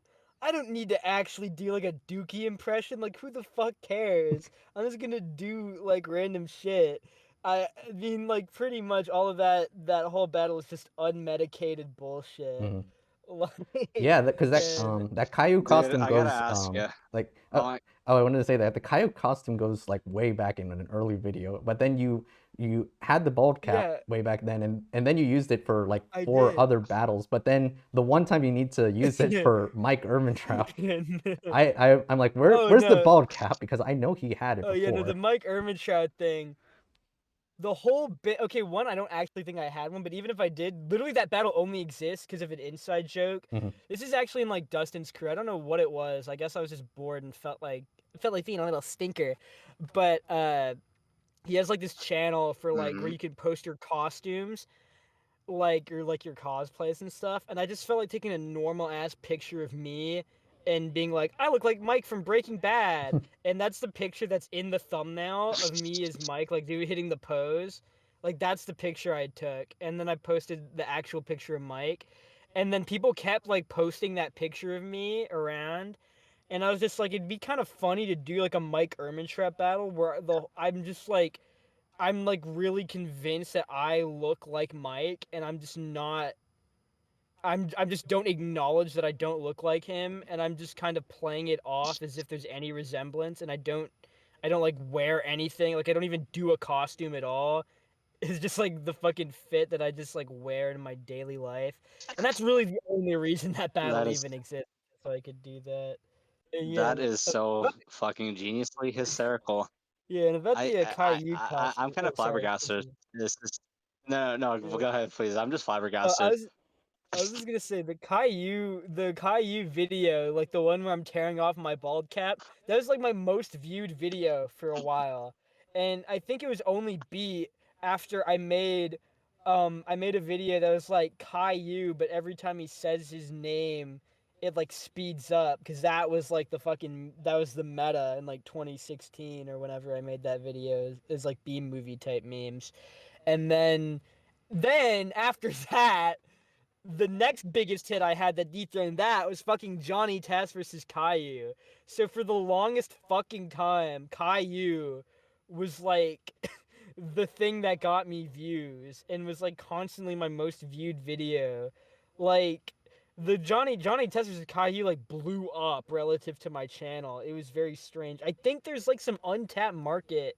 need to actually do like a Dookie impression. Like who the fuck cares? I'm just gonna do like random shit. I mean, like pretty much all of that whole battle is just unmedicated bullshit. Mhm. Like, Yeah, because and that Caillou dude, costume I gotta goes ask you. like Oh, my, I wanted to say that the Caillou costume goes like way back in an early video, but then you had the bald cap yeah, way back then, and then you used it for like I 4 did. other battles, but then the one time you need to use it for Mike Ehrmantraut, I'm like, Oh where's the no. bald cap? Because I know he had it Oh yeah, no, the before. Mike Ehrmantraut thing. The whole bit. Okay, one, I don't actually think I had one, but even if I did, literally that battle only exists because of an inside joke. Mhm. This is actually in like Dustin's crew. I don't know what it was. I guess I was just bored and felt like being a little stinker. But he has like this channel for like where mm-hmm. you can post your costumes, like your cosplays and stuff. And I just felt like taking a normal ass picture of me and being like, I look like Mike from Breaking Bad, and that's the picture that's in the thumbnail of me as Mike, like hitting the pose. Like that's the picture I took, and then I posted the actual picture of Mike, and then people kept like posting that picture of me around, and I was just like, it'd be kind of funny to do like a Mike Ehrmantraut battle where I'm like really convinced that I look like Mike, and I'm just not. I'm just don't acknowledge that I don't look like him, and I'm just kind of playing it off as if there's any resemblance, and I don't like wear anything. Like I don't even do a costume at all. It's just like the fucking fit that I just like wear in my daily life, and that's really the only reason that battle That is even exists, so I could do that. And yeah, that is so fucking geniusly hysterical. yeah, and about the Caillou I'm costume. kind Oh, of sorry. flabbergasted. This is no, Yeah. go ahead, please. I'm just I flabbergasted. was just gonna say the Caillou video, like the one where I'm tearing off my bald cap, that was like my most viewed video for a while, and I think it was only beat after I made a video that was like Caillou, but every time he says his name, it like speeds up because that was the meta in like 2016 or whenever I made that video. Is like B movie type memes, and then after that the next biggest hit I had that dethroned that was fucking Johnny Test versus Caillou. So for the longest fucking time, Caillou was like the thing that got me views and was like constantly my most viewed video. Like the Johnny Test versus Caillou like blew up relative to my channel. It was very strange. I think there's like some untapped market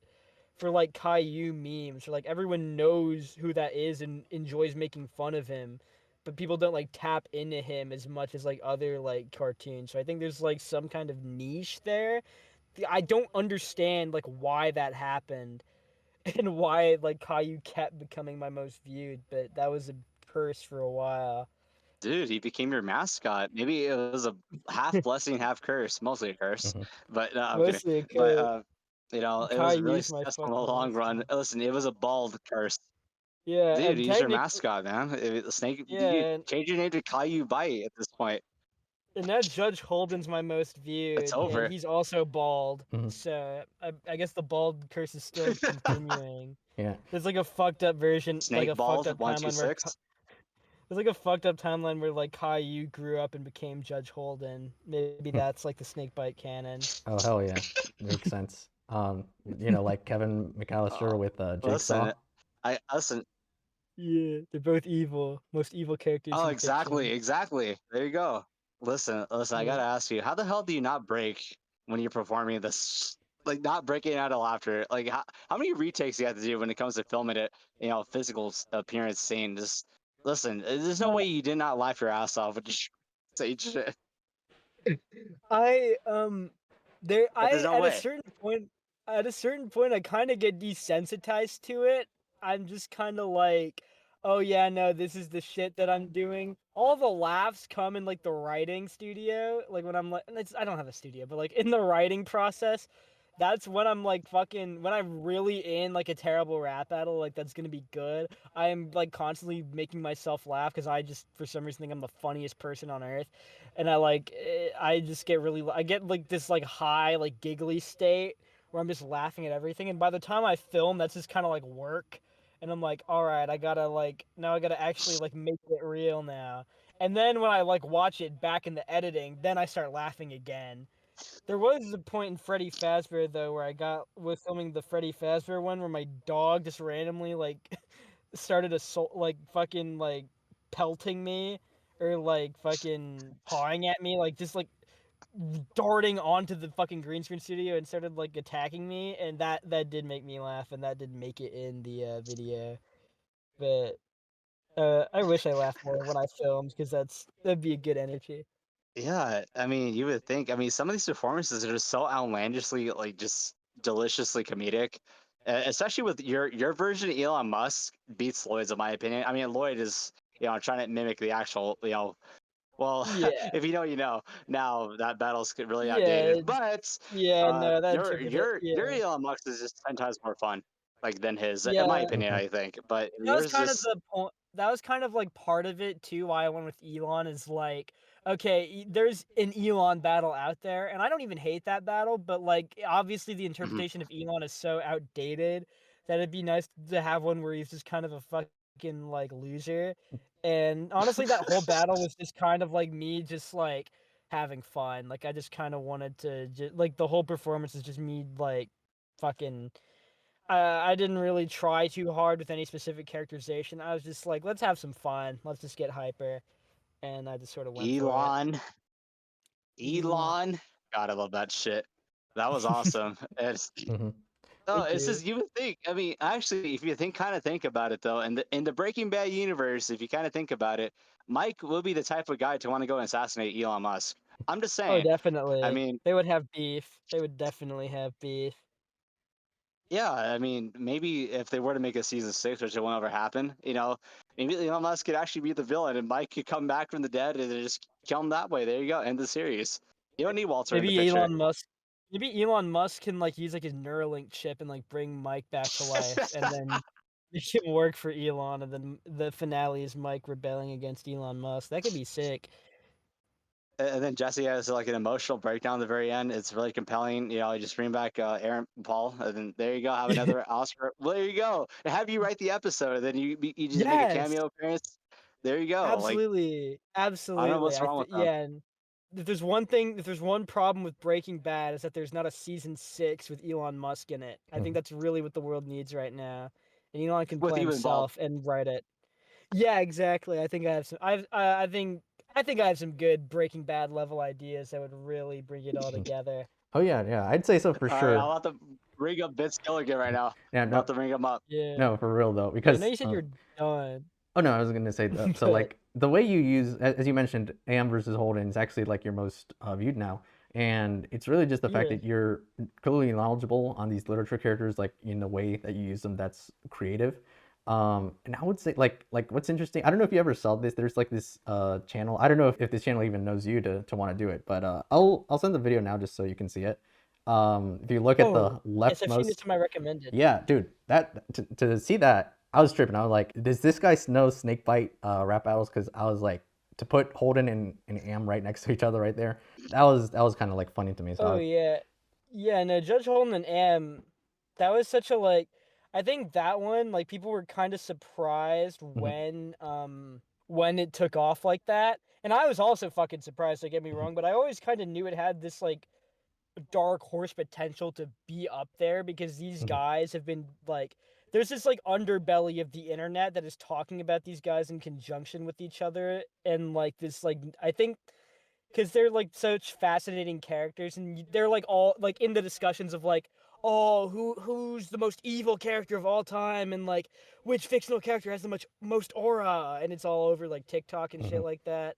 for like Caillou memes, or like everyone knows who that is and enjoys making fun of him, but people don't like tap into him as much as like other like cartoons. So I think there's like some kind of niche there. I don't understand like why that happened and why like Caillou kept becoming my most viewed, but that was a curse for a while. Dude, he became your mascot. Maybe it was a half blessing, half curse, mostly a curse. Mhm. But no, I'm kidding. Mostly a But curse. it was really Caillou's my successful in the fucking long run. mascot. Listen, it was a bald curse. Yeah, Dude, and he's your technically, mascot, man. Snake, dude, yeah, change your name to Caillou Bite at this point. and now Judge Holden's my most It's viewed, and over. he's also bald. Mhm. So I guess the bald curse is still continuing. Yeah. There's like a fucked up version, like Snake a fucked bald up timeline where 126. there's like a fucked up timeline where like Caillou grew up and became Judge Holden. Maybe that's like the Snakebite canon. Oh hell yeah, makes sense. Like Kevin McAllister Oh, with listen, Jigsaw. I listen. Yeah, they're both evil, most evil characters Oh, in fiction. exactly. There you go. Listen. I Yeah. gotta ask you, how the hell do you not break when you're performing this? Like, not breaking out of laughter. Like, how many retakes do you have to do when it comes to filming it? Physical appearance scene. Just listen. There's no way you did not laugh your ass off with just say shit. I But there's no at a way. certain point, I kind of get desensitized to it. I'm just kind of like, oh yeah, no, this is the shit that I'm doing. All the laughs come in like the writing studio, like when I'm like, I don't have a studio, but like in the writing process, that's when I'm like when I'm really in like a terrible rap battle, like that's gonna be good. I'm like constantly making myself laugh because I just for some reason think I'm the funniest person on earth, and I just get I get like this like high like giggly state where I'm just laughing at everything, and by the time I film, that's just kind of like work, and I'm like, all right, I gotta like now I gotta actually like make it real now, and then when I like watch it back in the editing, then I start laughing again. There was a point in Freddy Fazbear though where was filming the Freddy Fazbear one where my dog just randomly like started like fucking like pelting me or like fucking pawing at me like just like darting onto the fucking green screen studio and started like attacking me, and that did make me laugh, and that did make it in the video. But I wish I laughed more when I filmed because that'd be a good energy. Yeah, I mean, you would think. I mean, some of these performances are just so outlandishly, like, just deliciously comedic. Especially with your version, Elon Musk beats Lloyd's, in my opinion. I mean, Lloyd is, trying to mimic the actual, well, Yeah, if you know, you know. Now that battle's really yeah, outdated, but no, that your yeah, Elon Musk is just 10 times more fun, like than his, in my yeah. opinion, Mhm. I think. But That was yours kind of just, the point. That was kind of like part of it too. Why I went with Elon is like, okay, there's an Elon battle out there, and I don't even hate that battle, but like obviously the mhm. interpretation of Elon is so outdated that it'd be nice to have one where he's just kind of a fucking like loser. And honestly, that whole battle was just kind of like me just like having fun. Like I just kind of wanted to like the whole performance is just me like fucking I didn't really try too hard with any specific characterization. I was just like, let's have some fun. Let's just get hyper. And I just sort of went for it. Elon. Elon. Elon. God, I love that shit. That was awesome. It's Mhm. no, Thank it's you. just you would think. I mean, actually, if you think about it though, in the Breaking Bad universe, if you kind of think about it, Mike will be the type of guy to want to go and assassinate Elon Musk. I'm just Oh, saying. I definitely. mean, They would have beef. They would definitely have beef. yeah, I mean, maybe if they were to make a season 6, which it won't ever happen, maybe Elon Musk could actually be the villain, and Mike could come back from the dead and just kill him that way. There you go, end the series. You don't need Walter in the Maybe picture. Elon Musk. Maybe Elon Musk can like use like his Neuralink chip and like bring Mike back to life, and then it can work for Elon, and then the finale is Mike rebelling against Elon Musk. That could be sick. And then Jesse has like an emotional breakdown at the very end. It's really compelling. You just bring back Aaron Paul, and then there you go. Have another Oscar. Well, there you go. And have you write the episode, and then you just make a Yes. cameo appearance. There you go. Like, Absolutely, I don't know absolutely. what's wrong with them. Yeah, and if there's one problem with Breaking Bad is that there's not a season 6 with Elon Musk in it. I think Mhm. that's really what the world needs right now, and Elon can With play you involved. himself and write it. Yeah, exactly. I think I have some. I think I have some good Breaking Bad level ideas that would really bring it all together. Oh yeah, yeah. I'd say so for All right, I'm sure. about to bring up Vince Gilligan right now. Yeah, About no, to bring him up. Yeah. no, for real though, Wait, I know because you said you're done, oh no, I was gonna say that. So but like the way you use, as you mentioned, Am versus Holden is actually like your most viewed now, and it's really just the fact yeah. that you're clearly knowledgeable on these literature characters, like in the way that you use them. That's creative. And I would say like what's interesting. I don't know if you ever saw this. There's like this channel. I don't know if this channel even knows you to want to do it, but I'll send the video now just so you can see it. If you look at Oh, the yes, I've seen this leftmost, in my recommended. yeah, dude, that to see that, I was tripping. I was like, does this guy know Snakebite rap battles? Because I was like, to put Holden and Am right next to each other right there, that was kind of like funny to me. So Oh yeah, yeah. No, Judge Holden and M. That was such a like. I think that one like people were kind of surprised mhm, when it took off like that, and I was also fucking surprised. Don't get me mhm, wrong, but I always kind of knew it had this like dark horse potential to be up there because these mhm, guys have been like. There's this like underbelly of the internet that is talking about these guys in conjunction with each other, and like this like I think because they're like such fascinating characters, and they're like all like in the discussions of like, oh, who's the most evil character of all time, and like which fictional character has the most aura, and it's all over like TikTok and shit mhm. like that.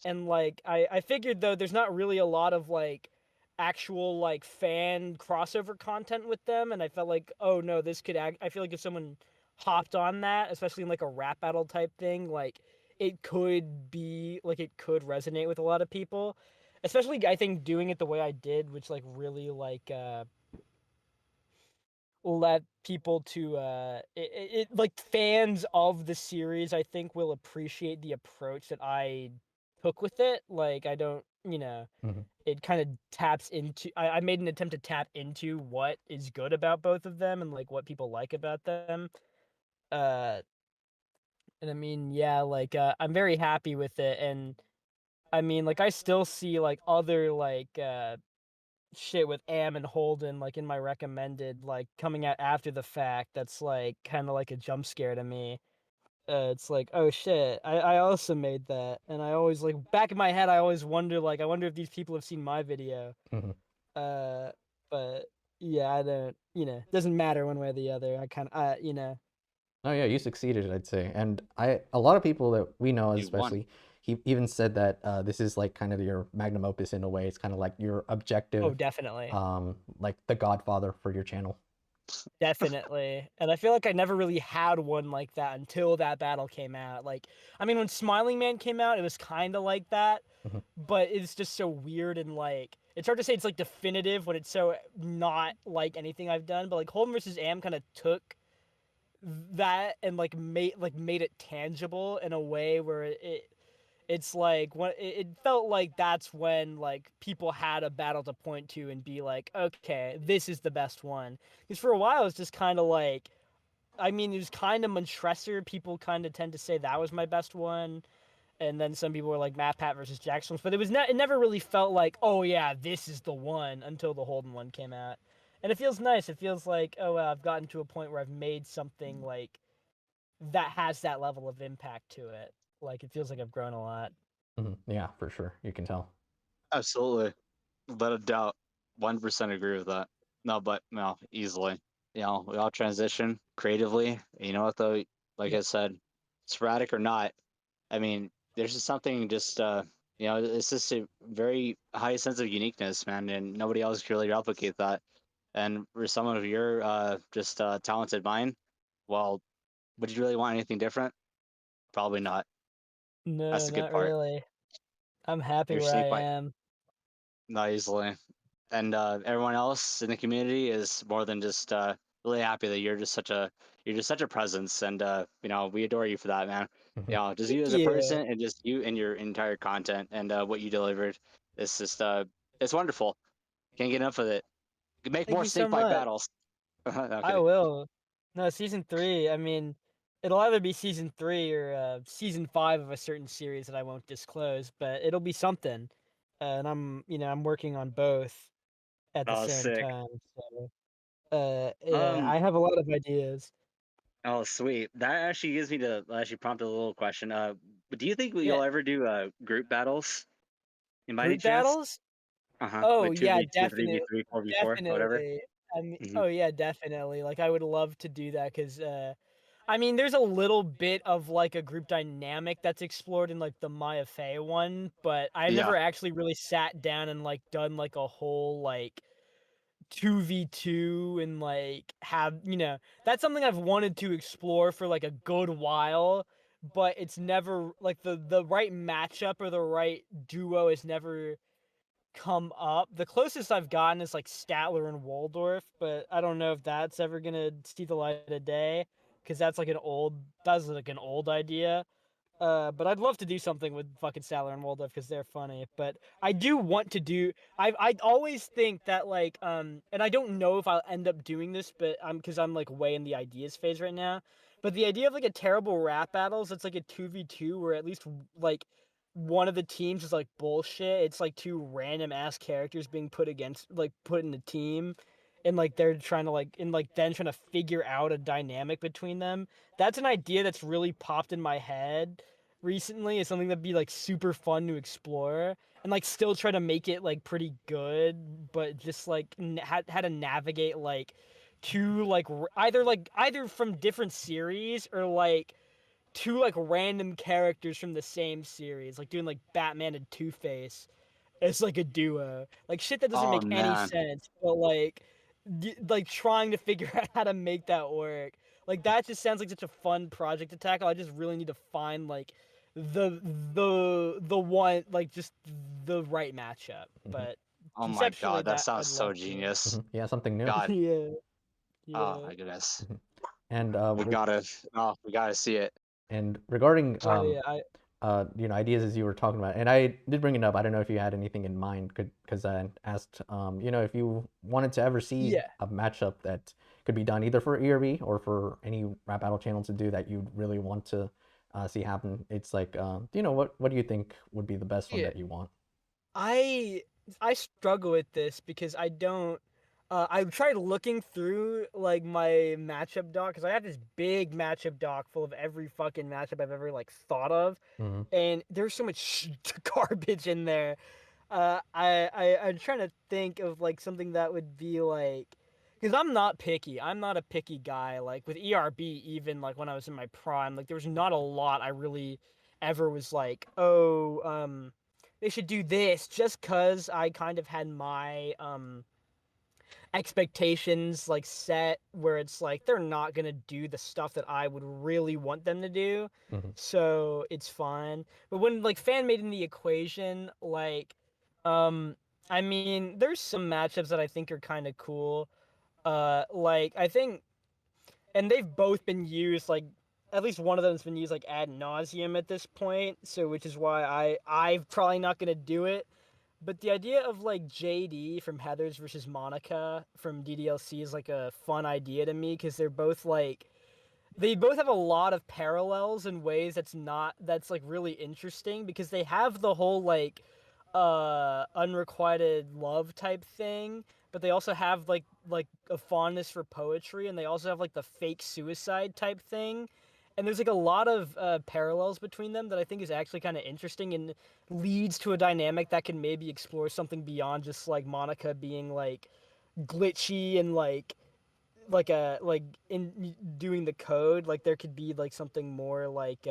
And like I figured though, there's not really a lot of like actual like fan crossover content with them, and I felt like, oh no, this could I feel like if someone hopped on that, especially in like a rap battle type thing, like it could resonate with a lot of people, especially I think doing it the way I did, which like really like let people to like fans of the series I think will appreciate the approach that I took with it. Like I don't, Mhm. it kind of taps into I made an attempt to tap into what is good about both of them and like what people like about them. uh and I mean, yeah, like I'm very happy with it. And I mean, like I still see like other like shit with Am and Holden like in my recommended, like coming out after the fact, that's like kind of like a jump scare to me. It's like, oh shit, I also made that. And I always like, back in my head I always wonder, like, I wonder if these people have seen my video. Mhm. But yeah, I don't, it doesn't matter one way or the other. I kind of Oh yeah, you succeeded, I'd say. And a lot of people that we know, You won. especially, he even said that this is like kind of your magnum opus in a way. It's kind of like your oh, objective, definitely. like the Godfather for your channel. Definitely. And I feel like I never really had one like that until that battle came out. Like, I mean, when Smiling Man came out, it was kind of like that, Mhm. but it's just so weird. And like, it's hard to say it's like definitive when it's so not like anything I've done. But like Holden versus Am kind of took that and like made it tangible in a way where it's like when it felt like that's when like people had a battle to point to and be like, okay, this is the best one. Because for a while it's just kind of like, I mean, it was kind of Montresor. People kind of tend to say that was my best one, and then some people were like Matt Pat versus Jacksfilms, but it never really felt like, oh yeah, this is the one until the Holden one came out. And it feels nice. It feels like, oh well, I've gotten to a point where I've made something like that has that level of impact to it. Like it feels like I've grown a lot. Yeah, for sure. You can tell. Absolutely, without a doubt, 1% agree with that. No, but no, easily. We all transition creatively. You know what though? Like Yeah. I said, sporadic or not, I mean, there's just something just it's just a very high sense of uniqueness, man, and nobody else can really replicate that. And for someone of your just talented mind, well, would you really want anything different? Probably not. That's No, the good not part. really. I'm happy Your where I Snakebite, am. not easily. And everyone else in the community is more than just really happy that you're just such a presence, and we adore you for that, man. Mhm. Just Thank you as a you. person, and just you and your entire content and what you delivered. It's just it's wonderful. Can't get enough of it. Make Thank more you so Snakebite much. battles. No I kidding. will. No, season 3. I mean, it'll either be season 3 or season 5 of a certain series that I won't disclose, but it'll be something. And I'm working on both at the Oh, same sick. time. So, yeah, Um. I have a lot of ideas. Oh, sweet. That actually gives me to actually prompt a little question. But do you think Yeah, you'll ever do group battles? By any group chance? battles? Uh-huh. Oh Like two yeah, v two, three v three, 4v4, whatever. definitely. I mean, Hmm. oh yeah, definitely. Like I would love to do that because I mean, there's a little bit of like a group dynamic that's explored in like the Maya Fey one, but I've Yeah. never actually really sat down and like done like a whole like 2v2 and like have, that's something I've wanted to explore for like a good while, but it's never like the right matchup or the right duo is never come up. The closest I've gotten is like Statler and Waldorf, but I don't know if that's ever gonna see the light of day because that's like an old idea. But I'd love to do something with fucking Statler and Waldorf because they're funny. But I do want to do. I always think that like and I don't know if I'll end up doing this, but because I'm like way in the ideas phase right now. But the idea of like a terrible rap battles, it's like a 2v2 where at least like one of the teams is like bullshit. It's like two random ass characters being put in a team, and like they're trying to then trying to figure out a dynamic between them. That's an idea that's really popped in my head recently. It's something that'd be like super fun to explore and like still try to make it like pretty good, but just like how to navigate like two either from different series or like two like random characters from the same series, like doing like Batman and Two-Face, as like a duo, like shit that doesn't Oh make any man. sense, but like like trying to figure out how to make that work. Like that just sounds like such a fun project to tackle. I just really need to find like the one, like just the right matchup. But Oh my conceptually, god, that that sounds I'd so love to. genius. Yeah, something new. God. Yeah, Oh yeah. my goodness. And We gotta see it. regarding Oh yeah, ideas as you were talking about, and I did bring it up. I don't know if you had anything in mind, because I asked, if you wanted to ever see yeah. a matchup that could be done either for ERB or for any rap battle channel to do that you'd really want to see happen. It's like, what do you think would be the best one Yeah. that you want? I struggle with this because I don't. I tried looking through like my matchup doc, because I have this big matchup doc full of every fucking matchup I've ever like thought of, Mhm. and there's so much garbage in there. I'm trying to think of like something that would be like, because I'm not picky. I'm not a picky guy. Like with ERB, even like when I was in my prime, like there was not a lot I really ever was like, oh, they should do this, just cause I kind of had my expectations like set where it's like they're not gonna do the stuff that I would really want them to do. Mhm. So it's fine. But when like fan made in the equation, like um I mean there's some matchups that I think are kind of cool. Like I think, and they've both been used like, at least one of them's been used like ad nauseum at this point, so which is why I'm probably not gonna do it. But the idea of like JD from Heathers versus Monica from DDLC is like a fun idea to me, because they're both like, they both have a lot of parallels in ways that's like really interesting, because they have the whole like unrequited love type thing, but they also have like a fondness for poetry, and they also have like the fake suicide type thing. And there's like a lot of parallels between them that I think is actually kind of interesting, and leads to a dynamic that can maybe explore something beyond just like Monica being like glitchy and like a like in doing the code. Like there could be like something more like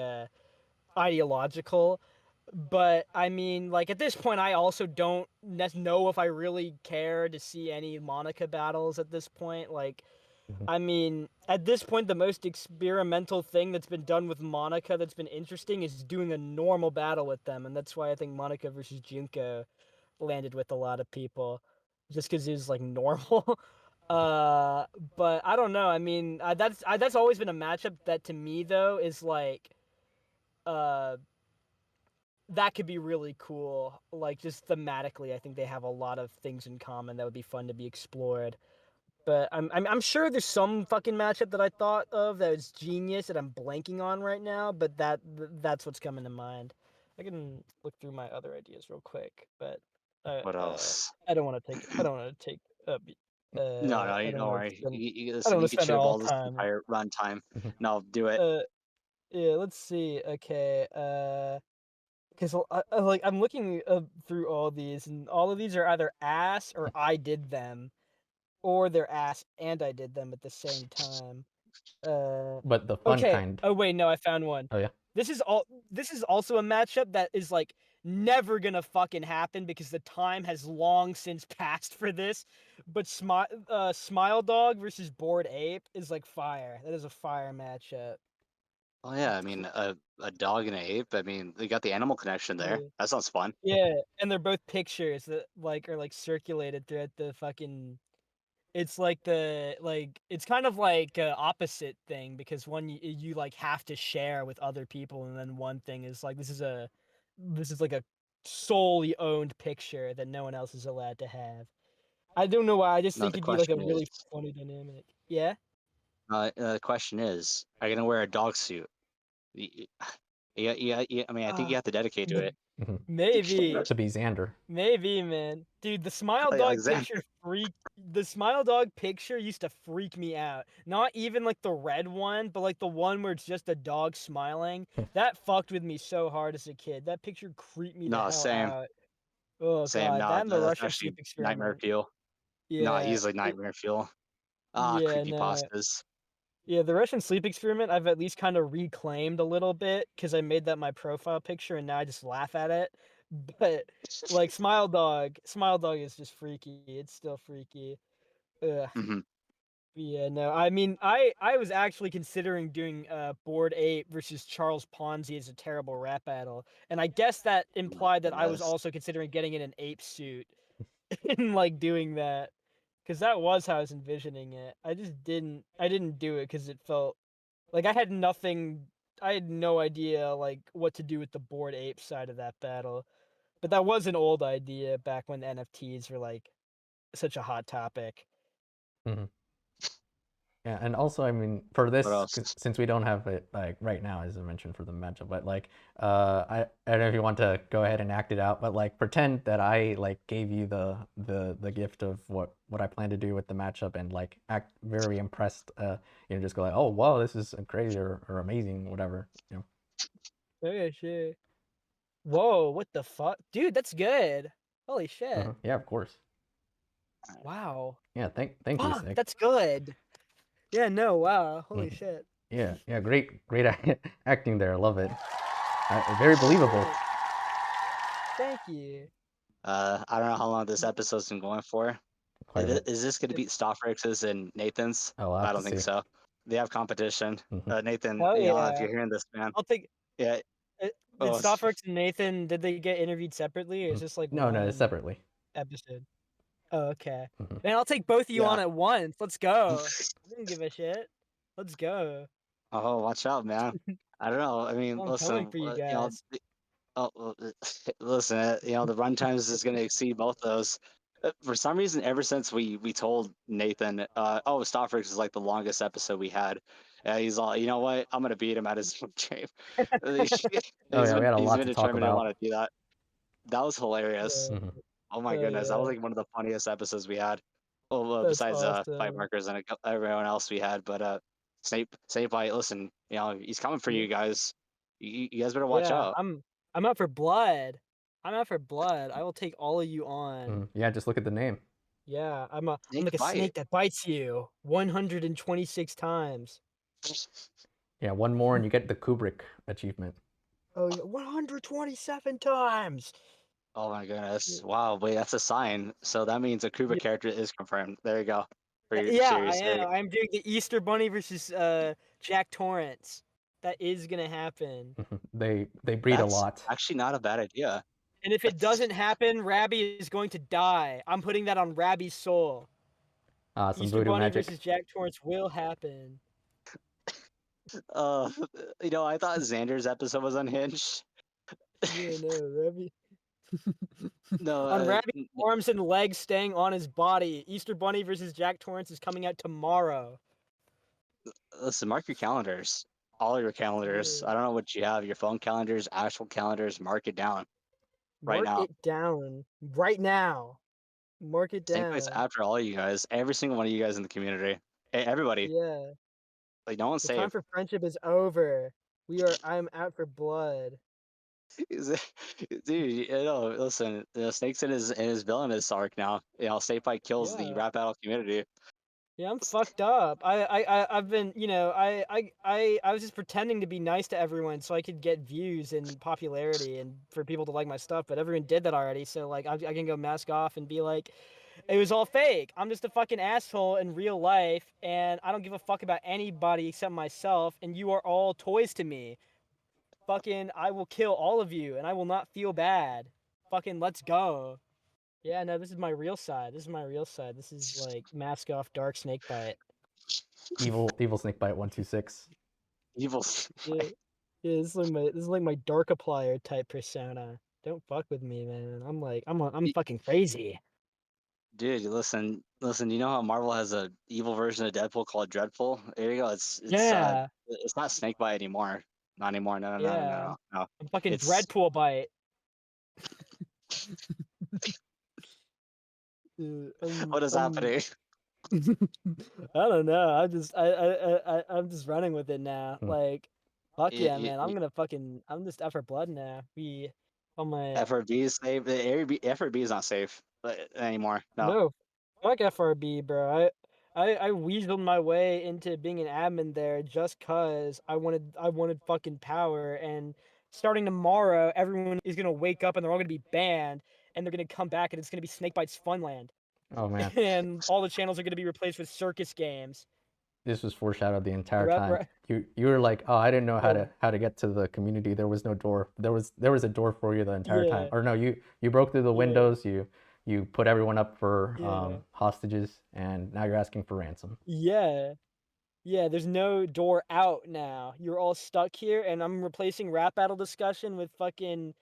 ideological. But I mean, like at this point, I also don't know if I really care to see any Monica battles at this point. Like, Mhm. I mean, at this point, the most experimental thing that's been done with Monica that's been interesting is doing a normal battle with them, and that's why I think Monica versus Junko landed with a lot of people, just because it was like normal. But I don't know. I mean, that's always been a matchup that to me though is like, uh, that could be really cool. Like just thematically, I think they have a lot of things in common that would be fun to be explored. But I'm sure there's some fucking matchup that I thought of that was genius that I'm blanking on right now. But that's what's coming to mind. I can look through my other ideas real quick, but What else? I don't want to take. I don't want to take. No, I you don't don't want to worry. spend. I don't Listen, want you to could spend chew all all this time. entire run time. No, do it. Yeah. Let's see. Okay. Because like I'm looking through all these, and all of these are either ass or I did them, or they're ass and I did them at the same time. But the fun Okay. kind. Oh wait, no, I found one. Oh yeah. This is also a matchup that is like never gonna fucking happen because the time has long since passed for this. But Smile Dog versus Bored Ape is like fire. That is a fire matchup. Oh yeah, I mean a dog and an ape. I mean, they got the animal connection there. Yeah. That sounds fun. Yeah, and they're both pictures that like are like circulated throughout the fucking. It's like it's kind of like a opposite thing, because one you like have to share with other people, and then one thing is like this is like a solely owned picture that no one else is allowed to have. I don't know why. I just No, think the it'd be like a question is, really funny dynamic. Yeah. the question is, are you gonna wear a dog suit? Yeah, yeah, yeah. I mean, I think you have to dedicate to The it. Mhm. maybe. To be Xander. Maybe, man. Dude, Like Alexander. the smile dog picture used to freak me out. Not even like the red one, but like the one where it's just a dog smiling. That fucked with me so hard as a kid. That picture creeped me the No, hell same, out. Oh same. god, No, that and the that's Russian sleep actually nightmare experiment. fuel. No, Yeah. easily nightmare fuel. Yeah, Creepy no. pastas. Yeah, the Russian sleep experiment I've at least kind of reclaimed a little bit, because I made that my profile picture and now I just laugh at it. But like Smile Dog is just freaky. It's still freaky. Ugh. hmm Yeah, no. I mean, I was actually considering doing Bored Ape versus Charles Ponzi as a terrible rap battle, and I guess that implied that I was Goodness. also considering getting in an ape suit and like doing that, because that was how I was envisioning it. I just didn't. I didn't do it because it felt like I had nothing. I had no idea like what to do with the Bored Ape side of that battle. But that was an old idea back when NFTs were like such a hot topic. Mhm. Yeah, and also, I mean, for What this, else? since we don't have it like right now, as I mentioned for the matchup, but like, I don't know if you want to go ahead and act it out, but like, pretend that I like gave you the gift of what I plan to do with the matchup, and like act very impressed. Just go like, oh wow, this is crazy or amazing, whatever. Okay, sure. Whoa, what the fuck? Dude, that's good. Holy shit. Yeah, of course. Wow. Yeah, thank you, Fuck, Sick. that's good. Yeah, no, wow. Holy Mhm. shit. Yeah, great acting there. I love it. Very believable. Great. Thank you. I don't know how long this episode's been going for. Quite a bit. Is this going to beat Stoffrix's and Nathan's? Oh, I'll have I to don't think see. so. They have competition. Mhm. Nathan, Hell if yeah. you're hearing this, man, I'll take yeah. did Oh, Stoffrix and Nathan, did they get interviewed separately, or is this like No, one separately. episode? Oh, okay. Mhm. Man, I'll take both of you yeah. on at once. Let's go. I don't give a shit. Let's go. Oh, watch out, man. I don't know. I mean, I'm coming listen, for you guys. listen, the run times is going to exceed both those. For some reason, ever since we told Nathan, Stoffrix is like the longest episode we had. He's all, you know what? I'm gonna beat him at his own game. he's Oh yeah, we had a he's lot been to talk determined to want about. to do that. That was hilarious. Uh, Mhm. Oh my oh goodness, that was yeah, like one of the funniest episodes we had. Well, that's besides fight awesome. markers and everyone else we had, but Snakebite, listen, he's coming for Yeah, you guys. You guys better watch yeah, out. I'm out for blood. I'm out for blood. I will take all of you on. Yeah, just look at the name. Yeah, I'm like a Snakebite. snake that bites you 126 times. Yeah, one more and you get the Kubrick achievement. Oh yeah, 127 times. Oh my Yeah, goodness! Wow, wait, that's a sign. So that means a Kubrick character is confirmed. There you go for your yeah, I series. am. I'm doing the Easter Bunny versus Jack Torrance. That is gonna happen. They breed a That's lot. actually not a bad idea. And if it doesn't happen, Rabby is going to die. I'm putting that on Rabby's soul. Some Easter voodoo Bunny magic. versus Jack Torrance will happen. Uh, I thought Xander's episode was unhinged. Yeah, no, Rabby. No, On Rabby's arms and legs staying on his body. Easter Bunny versus Jack Torrance is coming out tomorrow. listen, mark your calendars. All your calendars. Yeah. I don't know what you have. Your phone calendars, actual calendars. Mark it down right Mark now. it down right now. Mark it Snakebait's down. after all you guys. Every single one of you guys in the community. Hey, everybody. Yeah. Like no one's The time safe. for friendship is over. I'm out for blood. Dude, listen, Snake's in his villainous arc now. Snakebite kills the Yeah. rap battle community. Yeah, I'm fucked up. I've been, I was just pretending to be nice to everyone so I could get views and popularity and for people to like my stuff, but everyone did that already. So like, I can go mask off and be like, it was all fake. I'm just a fucking asshole in real life, and I don't give a fuck about anybody except myself. And you are all toys to me. Fucking, I will kill all of you, and I will not feel bad. Fucking, let's go. Yeah, no, this is my real side. This is my real side. This is like mask off dark snakebite. Evil Snakebite126. Evil. Yeah, yeah. This is like my Darkiplier type persona. Don't fuck with me, man. I'm fucking crazy. Dude, listen. You know how Marvel has a evil version of Deadpool called Dreadful? There you go. Yeah, It's not Snakebite anymore. Not anymore. yeah. No. I'm fucking It's Dreadpool bite. I'm what is happening? I don't know. I'm just running with it now. Hmm. Like, fuck yeah, Y- man. y- I'm just out for blood now. On my FRB is safe. FRB is not safe anymore. No. no, fuck FRB, bro. I weaseled my way into being an admin there just cause I wanted fucking power, and starting tomorrow, everyone is gonna wake up and they're all gonna be banned, and they're gonna come back and it's gonna be Snakebite's Funland, Oh man, and all the channels are gonna be replaced with circus games. this was foreshadowed the entire Right, time. right. You were like, oh, I didn't know Oh. how to get to the community. There was no door. There was a door for you the entire time. Yeah. Or no, you broke through the Yeah. windows. You put everyone up for Yeah. hostages, and now you're asking for ransom. Yeah. Yeah, there's no door out now. You're all stuck here, and I'm replacing rap battle discussion with fucking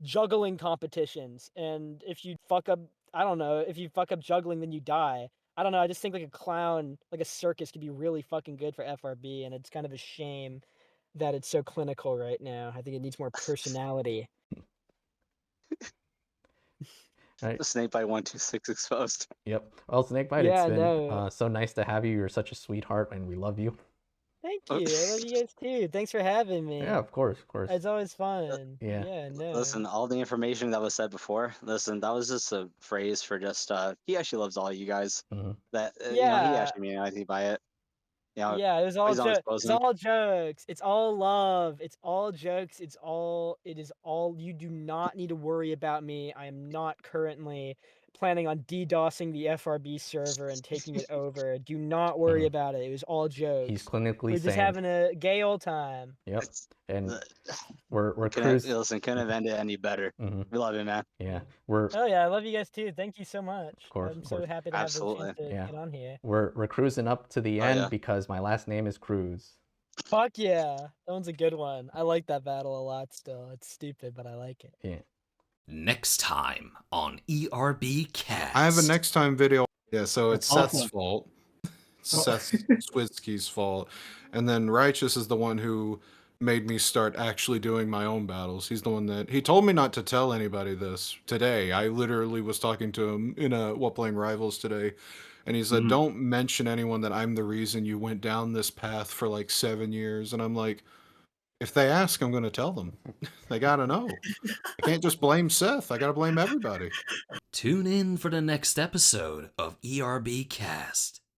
juggling competitions. And if you fuck up, I don't know, if you fuck up juggling, then you die. I don't know, I just think like a clown, like a circus could be really fucking good for FRB, and it's kind of a shame that it's so clinical right now. I think it needs more personality. Right? The Snakebite126 exposed. Yep. Well, Snakebite, Yeah, it's been no. so nice to have you. You're such a sweetheart, and we love you. Thank you. I love you guys too. Thanks for having me. Yeah, of course, of course. It's always fun. Yeah. Yeah, no. Listen, all the information that was said before, listen, that was just a phrase for just, he actually loves all you guys. Mhm. That, he Yeah. actually mean anything by it. Yeah, it was all he's always jokes. It's posing. all jokes. It's all love. It's all jokes. It is all, you do not need to worry about me. I am not currently planning on DDoSing the FRB server and taking it over. Do not worry Mhm. about it. It was all jokes. He's clinically We're just sane. having a gay old time. Yep. It's- And we're Couldn't have ended any better. Mhm. We love you, man. Yeah, we're Oh yeah, I love you guys too. Thank you so much. course, I'm of so course. happy to have the Absolutely. chance to Yeah. get on here. we're cruising up to the Oh, end yeah. because my last name is Cruz. Fuck yeah. That one's a good one. I like that battle a lot still. It's stupid, but I like it. Yeah. Next time on ERBcast. I have a next time video. Yeah, so it's That's Seth's awesome. fault. Seth Swidsky's fault. And then Righteous is the one who made me start actually doing my own battles. He's the one that he told me not to tell anybody this today. I literally was talking to him in a while playing Rivals today, and he said, "Don't mention anyone that I'm the reason you went down this path for like 7 years." And I'm like, if they ask, I'm going to tell them. They got to know. I can't just blame Seth. I got to blame everybody. Tune in for the next episode of ERBcast.